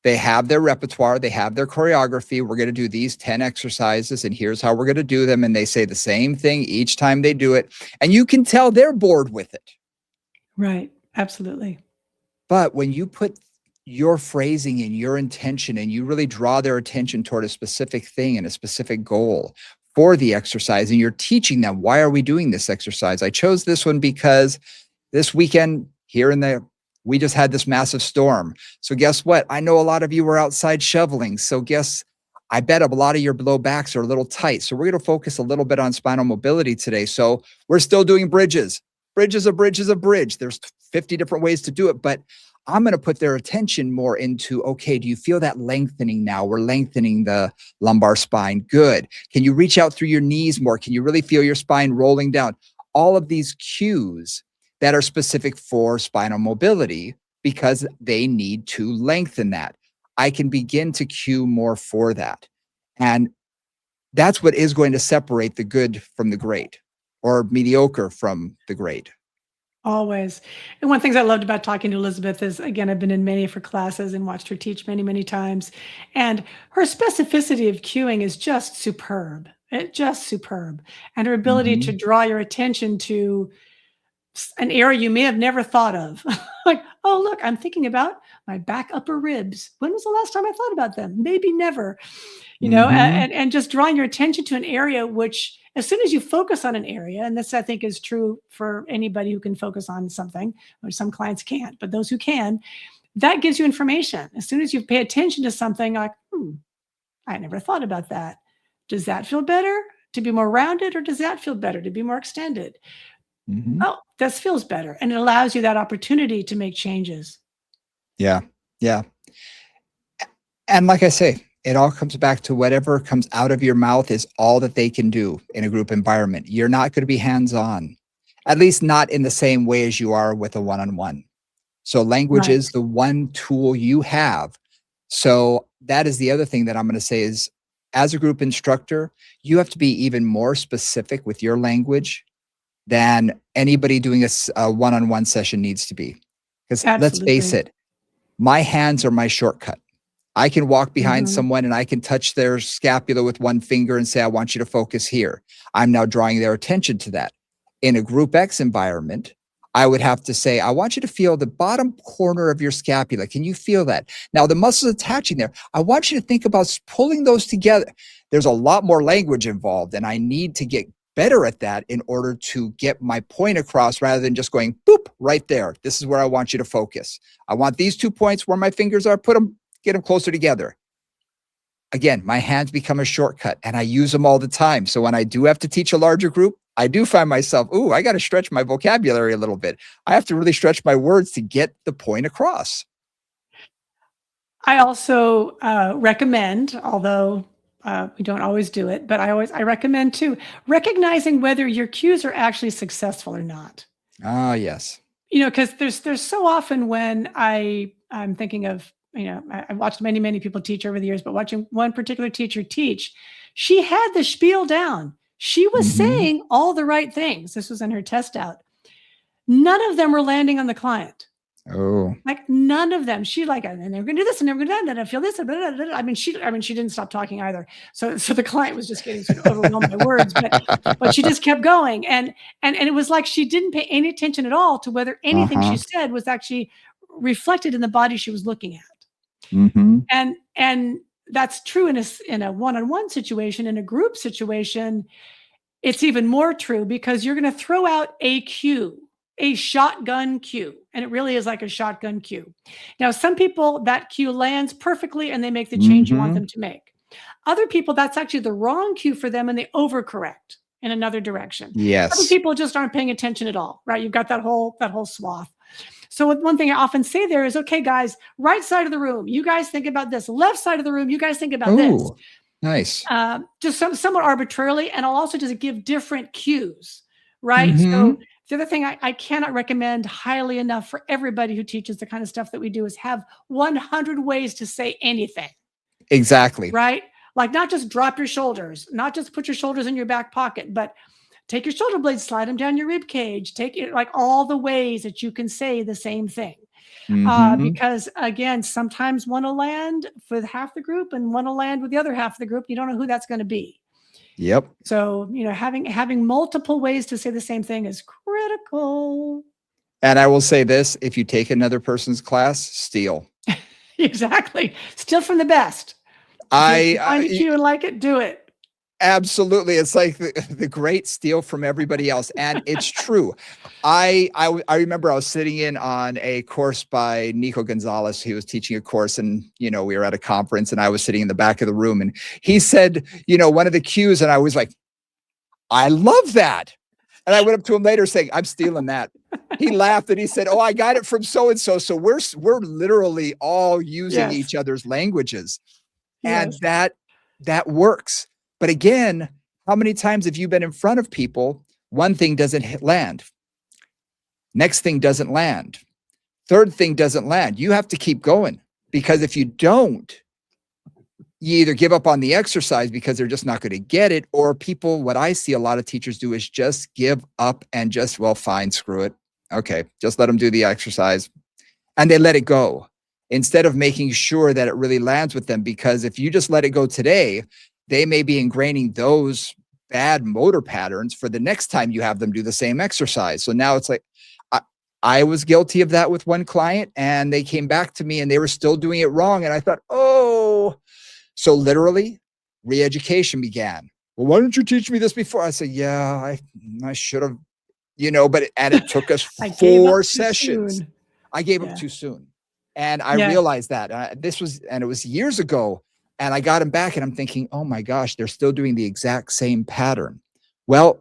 [SPEAKER 1] They have their repertoire, they have their choreography. We're going to do these 10 exercises, and here's how we're going to do them. And they say the same thing each time they do it. And you can tell they're bored with it.
[SPEAKER 2] Right. Absolutely.
[SPEAKER 1] But when you put your phrasing and your intention, and you really draw their attention toward a specific thing and a specific goal for the exercise, and you're teaching them, why are we doing this exercise? I chose this one because this weekend here and there, we just had this massive storm. So guess what? I know a lot of you were outside shoveling. So I bet a lot of your low backs are a little tight. So we're going to focus a little bit on spinal mobility today. So we're still doing bridges. bridge is a bridge is a bridge. There's 50 different ways to do it, but I'm going to put their attention more into, okay, do you feel that lengthening now? We're lengthening the lumbar spine. Good. Can you reach out through your knees more? Can you really feel your spine rolling down? All of these cues that are specific for spinal mobility because they need to lengthen that. I can begin to cue more for that. And that's what is going to separate the good from the great or mediocre from the great.
[SPEAKER 2] Always. And one of the things I loved about talking to Elizabeth is, again, I've been in many of her classes and watched her teach many, many times. And her specificity of cueing is just superb. Just superb. And her ability to
[SPEAKER 1] Mhm.
[SPEAKER 2] draw your attention to an area you may have never thought of. Like, oh, look, I'm thinking about my back upper ribs. When was the last time I thought about them? Maybe never.
[SPEAKER 1] Mhm.
[SPEAKER 2] And just drawing your attention to an area which, as soon as you focus on an area, and this I think is true for anybody who can focus on something, or some clients can't, but those who can, that gives you information. As soon as you pay attention to something, like, I never thought about that. Does that feel better to be more rounded, or does that feel better to be more extended?
[SPEAKER 1] Mhm.
[SPEAKER 2] Oh, this feels better. And it allows you that opportunity to make changes.
[SPEAKER 1] Yeah. Yeah. And like I say, it all comes back to whatever comes out of your mouth is all that they can do in a group environment. You're not going to be hands-on, at least not in the same way as you are with a one-on-one. So language
[SPEAKER 2] Right.
[SPEAKER 1] is the one tool you have. So that is the other thing that I'm going to say is as a group instructor, you have to be even more specific with your language than anybody doing a one-on-one session needs to be. Because let's face
[SPEAKER 2] Absolutely.
[SPEAKER 1] it, my hands are my shortcut. I can walk behind
[SPEAKER 2] Mhm.
[SPEAKER 1] someone and I can touch their scapula with one finger and say, I want you to focus here. I'm now drawing their attention to that. In a group X environment, I would have to say, I want you to feel the bottom corner of your scapula. Can you feel that? Now, the muscles attaching there, I want you to think about pulling those together. There's a lot more language involved, and I need to get better at that in order to get my point across rather than just going, boop, right there. This is where I want you to focus. I want these 2 points where my fingers are, get them closer together. Again, my hands become a shortcut and I use them all the time. So when I do have to teach a larger group, I do find myself, I got to stretch my vocabulary a little bit. I have to really stretch my words to get the point across.
[SPEAKER 2] I also recommend, although we don't always do it, but I recommend too recognizing whether your cues are actually successful or not.
[SPEAKER 1] Ah, yes.
[SPEAKER 2] Because there's so often when I'm thinking of, I've watched many people teach over the years, but watching one particular teacher teach, she had the spiel down. She was
[SPEAKER 1] Hmm.
[SPEAKER 2] saying all the right things. This was in her test out. None of them were landing on the client.
[SPEAKER 1] Oh.
[SPEAKER 2] Like, none of them. She like, and they're gonna do this, and they're gonna do that, and I feel this, and blah, blah, blah, blah." I mean, she didn't stop talking either. So the client was just getting sort of overwhelmed by words, but she just kept going. And it was like she didn't pay any attention at all to whether anything she
[SPEAKER 1] Uh-huh.
[SPEAKER 2] said was actually reflected in the body she was looking at.
[SPEAKER 1] Hmm.
[SPEAKER 2] And that's true in a one-on-one situation. In a group situation, it's even more true because you're going to throw out a cue, a shotgun cue, and it really is like a shotgun cue. Now, some people, that cue lands perfectly and they make the change you want
[SPEAKER 1] Hmm.
[SPEAKER 2] them to make. Other people, that's actually the wrong cue for them and they overcorrect in another direction. Other
[SPEAKER 1] Yes.
[SPEAKER 2] people just aren't paying attention at all, right? You've got that whole swath. So one thing I often say there is, okay, guys, right side of the room, you guys think about this. Left side of the room, you guys think about this.
[SPEAKER 1] Oh, nice.
[SPEAKER 2] Just somewhat arbitrarily, and I'll also just give different cues, right? So
[SPEAKER 1] Hmm.
[SPEAKER 2] the other thing I cannot recommend highly enough for everybody who teaches the kind of stuff that we do is have 100 ways to say anything,
[SPEAKER 1] Exactly.
[SPEAKER 2] right? Like, not just drop your shoulders, not just put your shoulders in your back pocket, but take your shoulder blades, slide them down your rib cage, take it, like, all the ways that you can say the same thing.
[SPEAKER 1] Hmm.
[SPEAKER 2] Because again, sometimes one will land with half the group and one will land with the other half of the group. You don't know who that's going to be.
[SPEAKER 1] Yep.
[SPEAKER 2] So, having multiple ways to say the same thing is critical.
[SPEAKER 1] And I will say this, if you take another person's class, steal.
[SPEAKER 2] Exactly. Still from the best. If you
[SPEAKER 1] I,
[SPEAKER 2] find a
[SPEAKER 1] I
[SPEAKER 2] cue and like it, do it.
[SPEAKER 1] Absolutely. It's like the great steal from everybody else. And it's true. I remember I was sitting in on a course by Nico Gonzalez. He was teaching a course and, we were at a conference and I was sitting in the back of the room and he said, one of the cues. And I was like, I love that. And I went up to him later saying, I'm stealing that. He laughed and he said, oh, I got it from so-and-so. So we're literally all using
[SPEAKER 2] Yes.
[SPEAKER 1] each other's languages. And
[SPEAKER 2] Yes.
[SPEAKER 1] that works. But again, how many times have you been in front of people? One thing doesn't land. Next thing doesn't land. Third thing doesn't land. You have to keep going, because if you don't, you either give up on the exercise because they're just not going to get it, or people, what I see a lot of teachers do is just give up and just, well, fine, screw it. Okay, just let them do the exercise. And they let it go instead of making sure that it really lands with them. Because if you just let it go today, they may be ingraining those bad motor patterns for the next time you have them do the same exercise. So now it's like, I was guilty of that with one client, and they came back to me and they were still doing it wrong. And I thought, oh, so literally re-education began. Well, why didn't you teach me this before? I said, yeah, I should have, but it took us
[SPEAKER 2] I gave up
[SPEAKER 1] 4
[SPEAKER 2] too
[SPEAKER 1] sessions.
[SPEAKER 2] soon.
[SPEAKER 1] I gave
[SPEAKER 2] Yeah.
[SPEAKER 1] up too soon. And I
[SPEAKER 2] Yeah.
[SPEAKER 1] realized that it was years ago, and I got him back and I'm thinking, oh my gosh, they're still doing the exact same pattern. Well,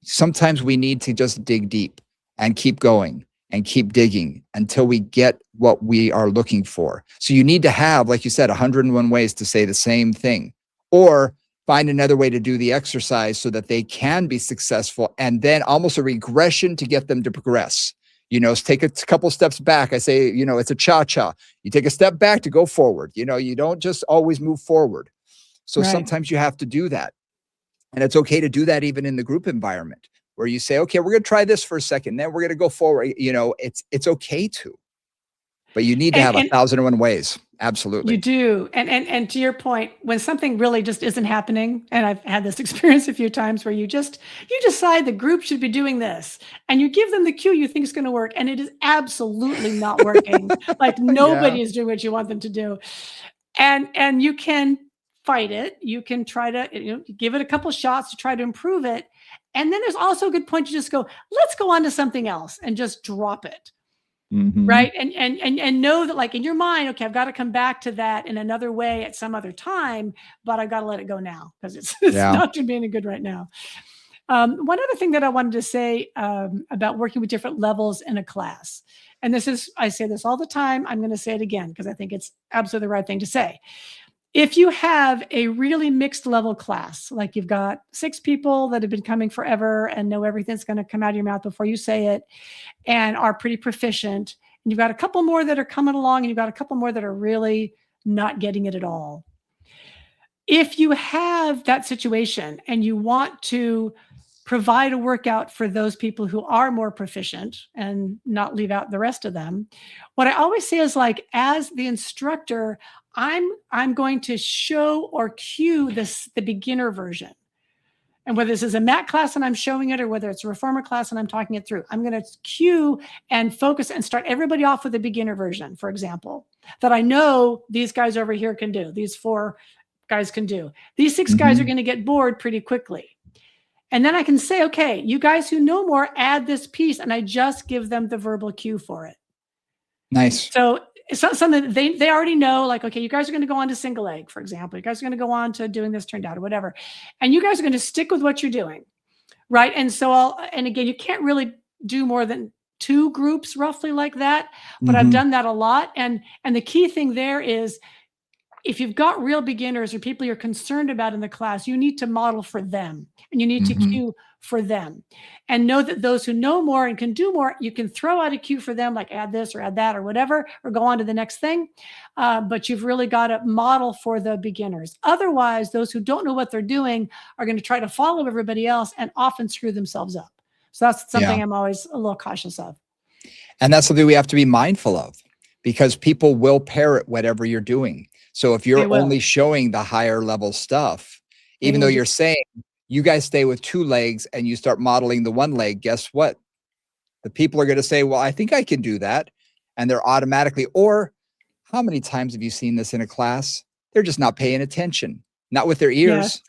[SPEAKER 1] sometimes we need to just dig deep and keep going and keep digging until we get what we are looking for. So you need to have, like you said, 101 ways to say the same thing, or find another way to do the exercise so that they can be successful, and then almost a regression to get them to progress. Take a couple steps back. I say, it's a cha-cha. You take a step back to go forward. You don't just always move forward. So
[SPEAKER 2] Right.
[SPEAKER 1] sometimes you have to do that. And it's okay to do that even in the group environment, where you say, okay, we're going to try this for a second, then we're going to go forward. It's okay to, but you need to have 1,001 ways. Absolutely.
[SPEAKER 2] You do. And to your point, when something really just isn't happening, and I've had this experience a few times where you decide the group should be doing this, and you give them the cue you think is going to work, and it is absolutely not working. Like nobody is doing what you want them to do. And you can fight it. You can try to give it a couple shots to try to improve it. And then there's also a good point to just go, let's go on to something else and just drop it. Right. And know that, like, in your mind, okay, I've got to come back to that in another way at some other time, but I've got to let it go now because it's not doing any good right now. One other thing that I wanted to say about working with different levels in a class, and I say this all the time. I'm going to say it again because I think it's absolutely the right thing to say. If you have a really mixed level class, like you've got 6 people that have been coming forever and know everything's going to come out of your mouth before you say it and are pretty proficient, and you've got a couple more that are coming along, and you've got a couple more that are really not getting it at all. If you have that situation and you want to provide a workout for those people who are more proficient and not leave out the rest of them, what I always say is, like, as the instructor, I'm going to show or cue the beginner version. And whether this is a mat class and I'm showing it, or whether it's a reformer class and I'm talking it through, I'm going to cue and focus and start everybody off with the beginner version, for example, that I know these guys over here can do, these 4 guys can do. These 6 guys are going to get bored pretty quickly. And then I can say, okay, you guys who know more, add this piece, and I just give them the verbal cue for it.
[SPEAKER 1] Nice.
[SPEAKER 2] So it's not something they already know, like, okay, you guys are going to go on to single leg, for example. You guys are going to go on to doing this turned out or whatever. And you guys are going to stick with what you're doing. Right. And so and again, you can't really do more than 2 groups roughly like that. But I've done that a lot. And the key thing there is, if you've got real beginners or people you're concerned about in the class, you need to model for them, and you need to cue for them, and know that those who know more and can do more, you can throw out a cue for them, like add this or add that or whatever, or go on to the next thing. But you've really got to model for the beginners. Otherwise, those who don't know what they're doing are going to try to follow everybody else and often screw themselves up. So that's something I'm always a little cautious of.
[SPEAKER 1] And that's something we have to be mindful of, because people will parrot whatever you're doing. So if you're only showing the higher level stuff, even though you're saying you guys stay with 2 legs and you start modeling the 1 leg, guess what? The people are going to say, well, I think I can do that. And they're automatically, or how many times have you seen this in a class? They're just not paying attention, not with their ears.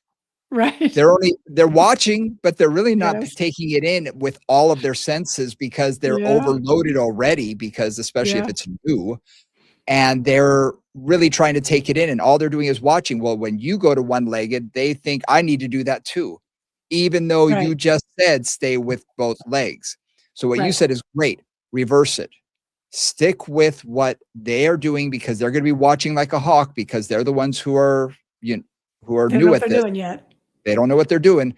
[SPEAKER 2] Right.
[SPEAKER 1] They're watching, but they're really not taking it in with all of their senses, because they're overloaded already, because especially if it's new, and they're really trying to take it in, and all they're doing is watching. Well, when you go to 1-legged, they think I need to do that too. even though you
[SPEAKER 2] Right.
[SPEAKER 1] just said stay with both legs. So what you
[SPEAKER 2] Right.
[SPEAKER 1] said is great. Reverse it. Stick with what they are doing because they're going to be watching like a hawk because they're the ones who are, who are
[SPEAKER 2] They don't know
[SPEAKER 1] new
[SPEAKER 2] what
[SPEAKER 1] at
[SPEAKER 2] they're
[SPEAKER 1] this.
[SPEAKER 2] doing yet.
[SPEAKER 1] They don't know what they're doing.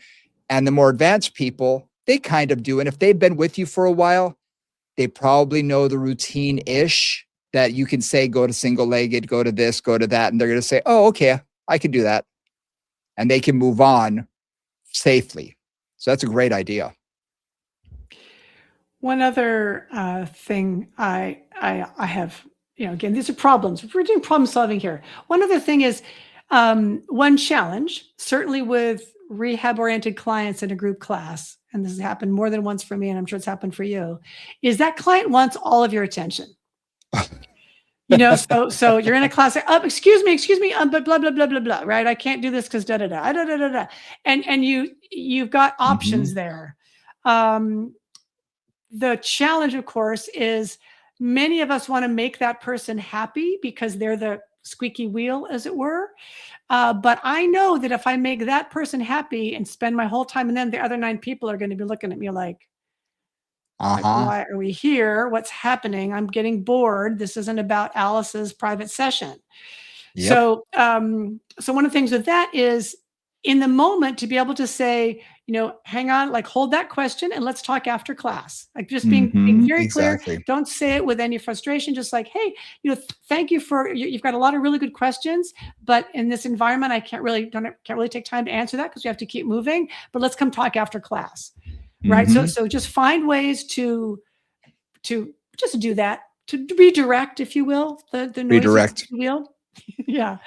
[SPEAKER 1] And the more advanced people, they kind of do. And if they've been with you for a while, they probably know the routine-ish that you can say, go to single-legged, go to this, go to that. And they're going to say, oh, okay, I can do that. And they can move on safely. So that's a great idea.
[SPEAKER 2] One other thing I have, again, these are problems. We're doing problem solving here. One other thing is one challenge, certainly with rehab oriented clients in a group class, and this has happened more than once for me, and I'm sure it's happened for you, is that client wants all of your attention. So you're in a class, excuse me, but blah, blah, blah, blah, blah, right? I can't do this because da, da, da, da, da, da, da. And you've got options there. The challenge, of course, is many of us want to make that person happy because they're the squeaky wheel, as it were. But I know that if I make that person happy and spend my whole time, and then the other 9 people are going to be looking at me like, why are we here? What's happening? I'm getting bored. This isn't about Alice's private session.
[SPEAKER 1] Yep.
[SPEAKER 2] So one of the things with that is in the moment to be able to say, hang on, like hold that question and let's talk after class. Like just being very clear.
[SPEAKER 1] Exactly.
[SPEAKER 2] Don't say it with any frustration. Just like, hey, thank you for you've got a lot of really good questions, but in this environment, I can't really take time to answer that because we have to keep moving. But let's come talk after class, right? So just find ways to just do that, to redirect, if you will, the noisy
[SPEAKER 1] Redirect.
[SPEAKER 2] wheel. Yeah.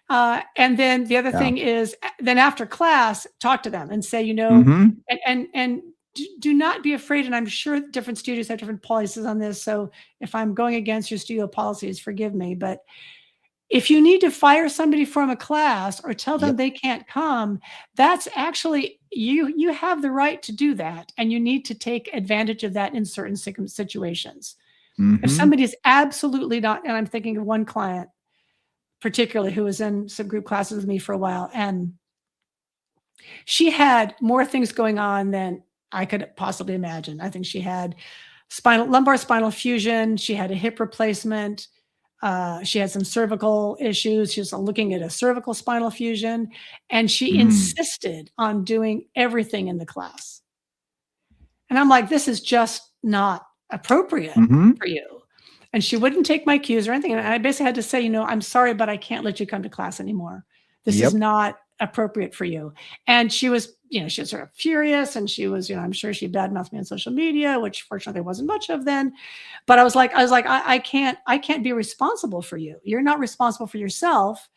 [SPEAKER 2] And then the other
[SPEAKER 1] Yeah.
[SPEAKER 2] thing is then after class, talk to them and say, and do not be afraid. And I'm sure different studios have different policies on this. So if I'm going against your studio policies, forgive me. But if you need to fire somebody from a class or tell them
[SPEAKER 1] Yep.
[SPEAKER 2] they can't come, that's actually you have the right to do that. And you need to take advantage of that in certain situations. If somebody's absolutely not, and I'm thinking of one client particularly who was in some group classes with me for a while, and she had more things going on than I could possibly imagine. I think she had lumbar spinal fusion. She had a hip replacement. She had some cervical issues. She was looking at a cervical spinal fusion, and she insisted on doing everything in the class. And I'm like, this is just not appropriate for you. And she wouldn't take my cues or anything. And I basically had to say, I'm sorry, but I can't let you come to class anymore. This is not appropriate for you. And she was, she was sort of furious, and she was, I'm sure she badmouthed me on social media, which fortunately there wasn't much of then. But I was like, I can't be responsible for you. You're not responsible for yourself,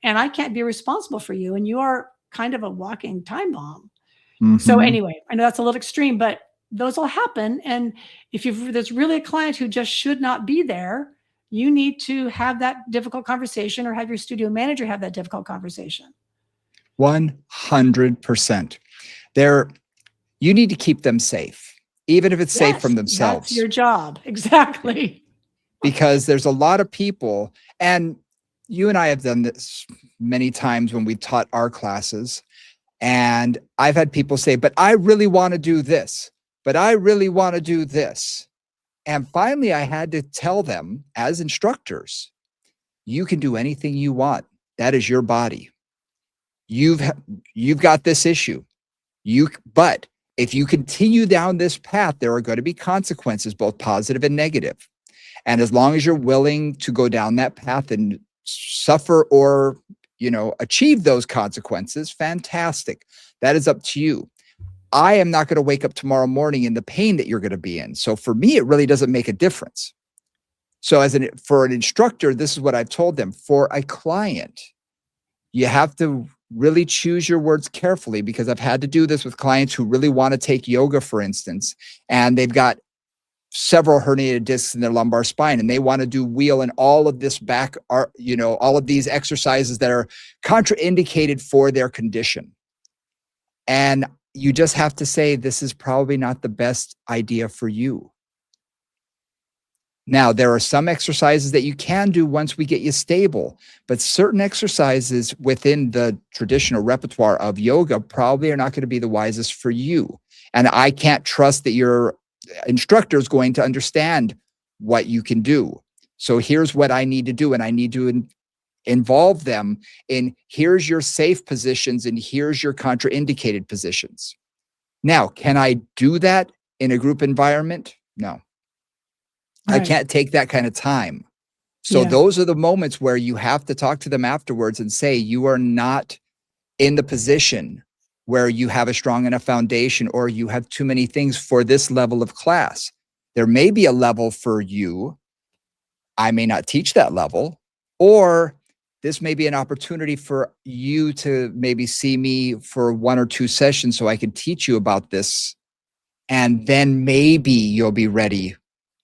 [SPEAKER 2] and I can't be responsible for you. And you are kind of a walking time bomb. So anyway, I know that's a little extreme, but those will happen. And if there's really a client who just should not be there, you need to have that difficult conversation or have your studio manager have that difficult conversation.
[SPEAKER 1] 100%. You need to keep them safe, even if it's safe from themselves.
[SPEAKER 2] That's your job. Exactly.
[SPEAKER 1] Because there's a lot of people, and you and I have done this many times when we taught our classes. And I've had people say, but I really want to do this, but I really want to do this. And finally, I had to tell them as instructors, you can do anything you want. That is your body. You've got this issue. But if you continue down this path, there are going to be consequences, both positive and negative. And as long as you're willing to go down that path and suffer or achieve those consequences, fantastic. That is up to you. I am not going to wake up tomorrow morning in the pain that you're going to be in. So for me, it really doesn't make a difference. So for an instructor, this is what I've told them. For a client, you have to really choose your words carefully, because I've had to do this with clients who really want to take yoga, for instance, and they've got several herniated discs in their lumbar spine, and they want to do wheel and all of this back, all of these exercises that are contraindicated for their condition. And you just have to say, this is probably not the best idea for you. Now, there are some exercises that you can do once we get you stable, but certain exercises within the traditional repertoire of yoga probably are not going to be the wisest for you. And I can't trust that your instructor is going to understand what you can do. So here's what I need to do. And I need to involve them in here's your safe positions and here's your contraindicated positions. Now, can I do that in a group environment? No. I
[SPEAKER 2] Right.
[SPEAKER 1] can't take that kind of time. So
[SPEAKER 2] Yeah.
[SPEAKER 1] those are the moments where you have to talk to them afterwards and say, you are not in the position where you have a strong enough foundation or you have too many things for this level of class. There may be a level for you. I may not teach that level, or this may be an opportunity for you to maybe see me for 1 or 2 sessions so I can teach you about this. And then maybe you'll be ready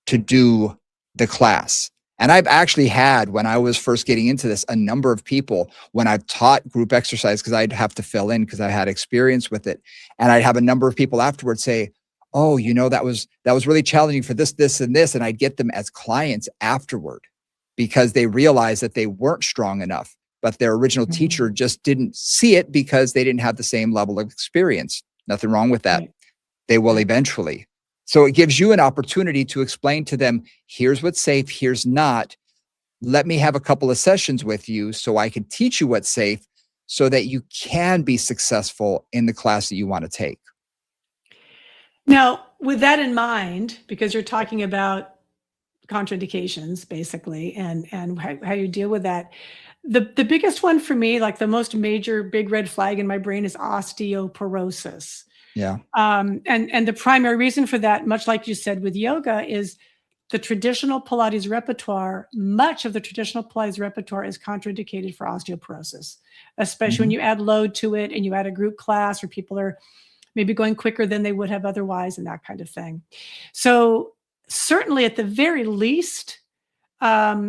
[SPEAKER 1] to do the class. And I've actually had, when I was first getting into this, a number of people when I've taught group exercise, because I'd have to fill in because I had experience with it. And I'd have a number of people afterwards say, oh, that was really challenging for this, this, and this. And I'd get them as clients afterward because they realized that they weren't strong enough, but their original teacher just didn't see it because they didn't have the same level of experience. Nothing wrong with that.
[SPEAKER 2] Right.
[SPEAKER 1] They will eventually. So it gives you an opportunity to explain to them, here's what's safe, here's not. Let me have a couple of sessions with you so I can teach you what's safe so that you can be successful in the class that you want to take.
[SPEAKER 2] Now, with that in mind, because you're talking about contraindications basically, and how you deal with that, the biggest one for me, like the most major big red flag in my brain, is osteoporosis.
[SPEAKER 1] Yeah.
[SPEAKER 2] And the primary reason for that, much like you said with yoga, is the traditional Pilates repertoire. Much of the traditional Pilates repertoire is contraindicated for osteoporosis, especially when you add load to it and you add a group class where people are maybe going quicker than they would have otherwise and that kind of thing. So certainly at the very least,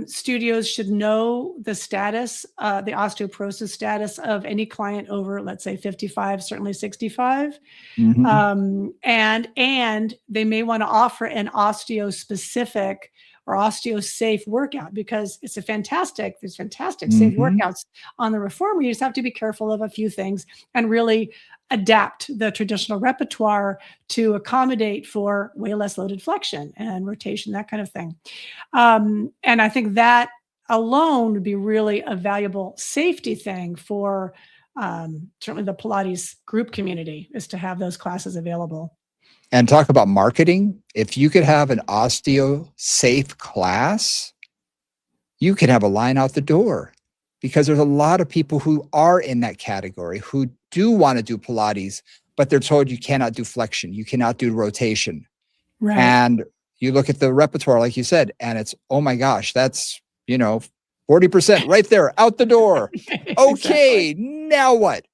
[SPEAKER 2] studios should know the status, the osteoporosis status of any client over, let's say 55, certainly 65.
[SPEAKER 1] Mm-hmm.
[SPEAKER 2] And they may want to offer an osteo specific or osteo safe workout, because there's fantastic safe
[SPEAKER 1] Mm-hmm.
[SPEAKER 2] workouts on the reformer. You just have to be careful of a few things and really adapt the traditional repertoire to accommodate for way less loaded flexion and rotation, that kind of thing. And I think that alone would be really a valuable safety thing for certainly the Pilates group community, is to have those classes available.
[SPEAKER 1] And talk about marketing. If you could have an osteo safe class, you could have a line out the door, because there's a lot of people who are in that category who do want to do Pilates, but they're told you cannot do flexion, you cannot do rotation.
[SPEAKER 2] Right.
[SPEAKER 1] And you look at the repertoire, like you said, and it's, oh my gosh, that's, 40% right there, out the door.
[SPEAKER 2] Exactly.
[SPEAKER 1] Okay, now what?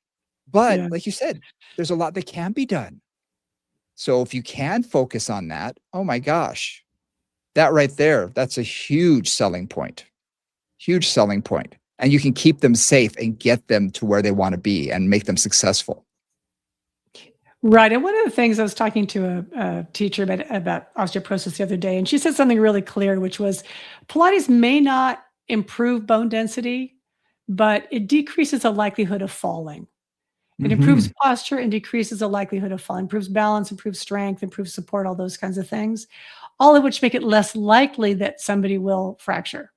[SPEAKER 1] But
[SPEAKER 2] Yeah.
[SPEAKER 1] like you said, there's a lot that can be done. So if you can focus on that, oh my gosh, that right there, that's a huge selling point. Huge selling point. And you can keep them safe and get them to where they want to be and make them successful.
[SPEAKER 2] Right. And one of the things, I was talking to a teacher about osteoporosis the other day, and she said something really clear, which was Pilates may not improve bone density, but it decreases the likelihood of falling. It improves
[SPEAKER 1] Mm-hmm.
[SPEAKER 2] posture and decreases the likelihood of falling, improves balance, improves strength, improves support, all those kinds of things, all of which make it less likely that somebody will fracture.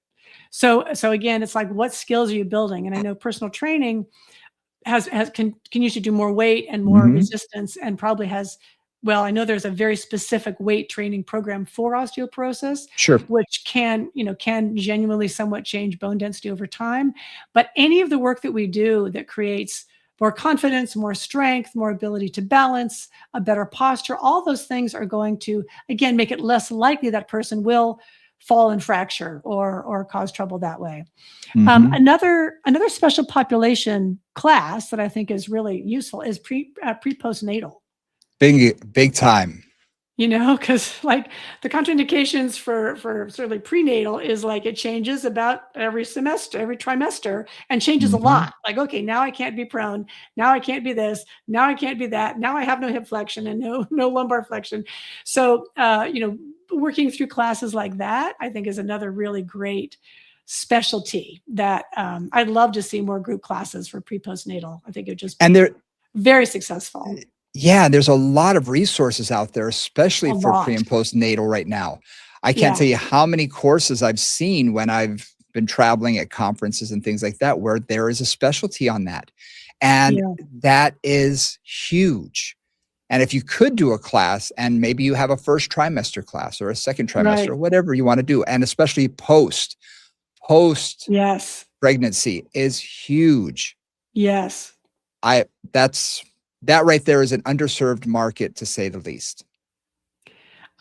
[SPEAKER 2] So again, it's like, what skills are you building? And I know personal training can usually do more weight and more
[SPEAKER 1] Mm-hmm.
[SPEAKER 2] resistance, and probably has, well, I know there's a very specific weight training program for osteoporosis,
[SPEAKER 1] Sure.
[SPEAKER 2] which can genuinely somewhat change bone density over time. But any of the work that we do that creates more confidence, more strength, more ability to balance, a better posture, all those things are going to, again, make it less likely that person will fall and fracture or cause trouble that way.
[SPEAKER 1] Mm-hmm.
[SPEAKER 2] Another special population class that I think is really useful is postnatal.
[SPEAKER 1] Big time.
[SPEAKER 2] Because like the contraindications for certainly prenatal is like it changes about every semester, every trimester, and changes a
[SPEAKER 1] Mm-hmm.
[SPEAKER 2] lot. Like, okay, now I can't be prone. Now I can't be this. Now I can't be that. Now I have no hip flexion and no lumbar flexion. So working through classes like that, I think, is another really great specialty that I'd love to see more group classes for pre-postnatal. I think it would just
[SPEAKER 1] And
[SPEAKER 2] be
[SPEAKER 1] there,
[SPEAKER 2] very successful.
[SPEAKER 1] yeah, there's a lot of resources out there, especially
[SPEAKER 2] A
[SPEAKER 1] for pre
[SPEAKER 2] lot.
[SPEAKER 1] and postnatal right now. I can't
[SPEAKER 2] Yeah.
[SPEAKER 1] tell you how many courses I've seen when I've been traveling at conferences and things like that, where there is a specialty on that. And
[SPEAKER 2] Yeah.
[SPEAKER 1] that is huge. And if you could do a class, and maybe you have a first trimester class or a second trimester,
[SPEAKER 2] Right.
[SPEAKER 1] or whatever you want to do, and especially post
[SPEAKER 2] Yes.
[SPEAKER 1] pregnancy is huge.
[SPEAKER 2] Yes.
[SPEAKER 1] I that's that right there is an underserved market, to say the least.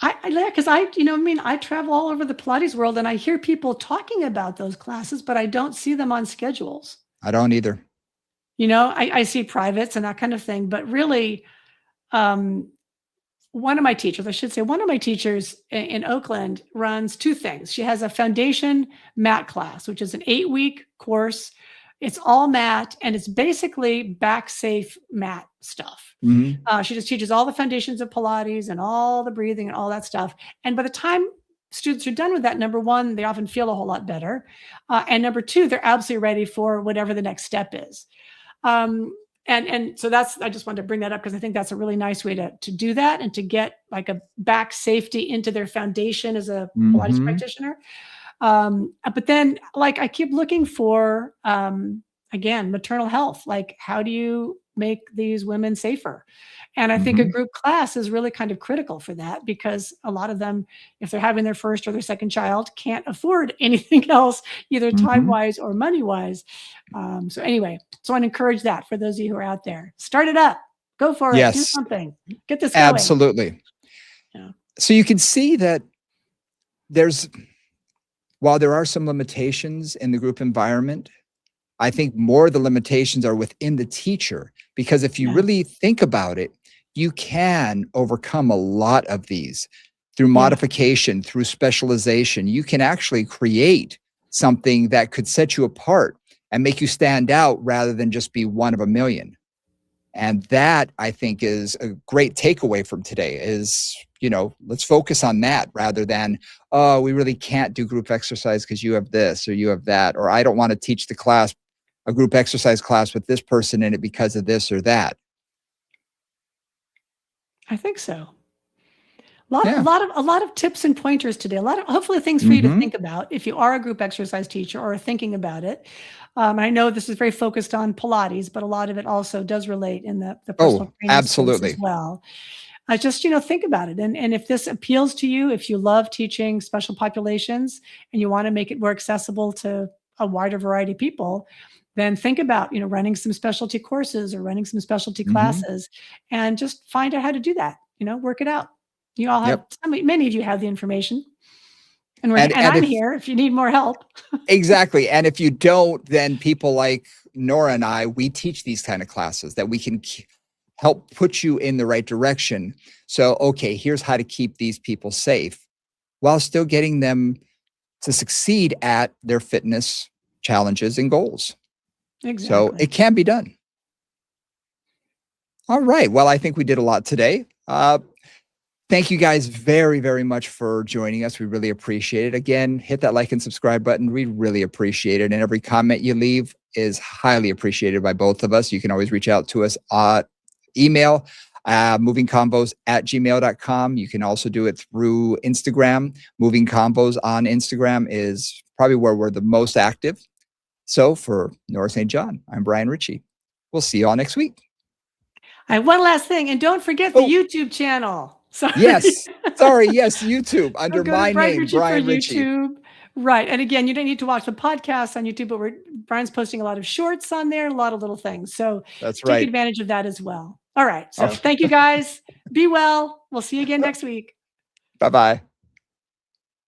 [SPEAKER 2] Yeah, because I mean, I travel all over the Pilates world and I hear people talking about those classes, but I don't see them on schedules.
[SPEAKER 1] I don't either.
[SPEAKER 2] I see privates and that kind of thing, but really, um, one of my teachers, I should say, one of my teachers in Oakland runs two things. She has a foundation mat class, which is an 8-week course. It's all mat and it's basically back safe mat stuff.
[SPEAKER 1] Mhm.
[SPEAKER 2] She just teaches all the foundations of Pilates and all the breathing and all that stuff. And by the time students are done with that, number one, they often feel a whole lot better. And number two, they're absolutely ready for whatever the next step is. And so I just wanted to bring that up because I think that's a really nice way to do that and to get like a back safety into their foundation as a Pilates
[SPEAKER 1] Mhm.
[SPEAKER 2] practitioner. But then like I keep looking for again, maternal health. Like how do you make these women safer? And I think a
[SPEAKER 1] Mhm.
[SPEAKER 2] group class is really kind of critical for that because a lot of them, if they're having their first or their second child, can't afford anything else, either time
[SPEAKER 1] Mhm.
[SPEAKER 2] wise or money wise. So anyway, so I want to encourage that for those of you who are out there. Start it up. Go for it. Do
[SPEAKER 1] Yes,
[SPEAKER 2] something. Get this going.
[SPEAKER 1] absolutely.
[SPEAKER 2] Yeah.
[SPEAKER 1] So you can see that there's while there are some limitations in the group environment, I think more of the limitations are within the teacher, because if you
[SPEAKER 2] Yeah.
[SPEAKER 1] really think about it, you can overcome a lot of these through
[SPEAKER 2] Yeah.
[SPEAKER 1] modification, through specialization. You can actually create something that could set you apart and make you stand out rather than just be one of a million. And that, I think, is a great takeaway from today is, let's focus on that rather than, oh, we really can't do group exercise because you have this or you have that, or I don't want to teach a group exercise class with this person in it because of this or that.
[SPEAKER 2] I think so. A
[SPEAKER 1] Yeah.
[SPEAKER 2] lot of a lot of tips and pointers today. A lot of hopefully things for you to
[SPEAKER 1] Hmm.
[SPEAKER 2] think about if you are a group exercise teacher or are thinking about it. I know this is very focused on Pilates, but a lot of it also does relate in the
[SPEAKER 1] Oh,
[SPEAKER 2] personal training space as
[SPEAKER 1] absolutely.
[SPEAKER 2] well. Just think about it, and if this appeals to you, if you love teaching special populations and you want to make it more accessible to a wider variety of people, then think about running some specialty courses or running some specialty
[SPEAKER 1] Hmm.
[SPEAKER 2] classes, and just find out how to do that. Work it out. You all have
[SPEAKER 1] Yep.
[SPEAKER 2] many of you have the information, and
[SPEAKER 1] And
[SPEAKER 2] I'm
[SPEAKER 1] if
[SPEAKER 2] here if you need more help.
[SPEAKER 1] exactly, and if you don't, then people like Nora and I, we teach these kind of classes that we can help put you in the right direction. So, okay, here's how to keep these people safe while still getting them to succeed at their fitness challenges and goals. So
[SPEAKER 2] Exactly.
[SPEAKER 1] it can be done. All right. Well, I think we did a lot today. Thank you guys very, very much for joining us. We really appreciate it. Again, hit that like and subscribe button. We really appreciate it. And every comment you leave is highly appreciated by both of us. You can always reach out to us email, movingcombos@gmail.com. You can also do it through Instagram. Moving Combos on Instagram is probably where we're the most active. So for Nora St. John, I'm Brian Ritchie. We'll see you all next week.
[SPEAKER 2] I have one last thing, and don't forget the
[SPEAKER 1] Oh,
[SPEAKER 2] YouTube channel. Sorry.
[SPEAKER 1] yes. Sorry. Yes. YouTube
[SPEAKER 2] So
[SPEAKER 1] under
[SPEAKER 2] go to
[SPEAKER 1] my
[SPEAKER 2] Brian
[SPEAKER 1] name,
[SPEAKER 2] Ritchie for
[SPEAKER 1] Brian Ritchie.
[SPEAKER 2] YouTube. Right. And again, you don't need to watch the podcast on YouTube, but Brian's posting a lot of shorts on there, a lot of little things. So
[SPEAKER 1] That's
[SPEAKER 2] take
[SPEAKER 1] right.
[SPEAKER 2] advantage of that as well. All right. So thank you guys. Be well. We'll see you again next week.
[SPEAKER 1] Bye bye.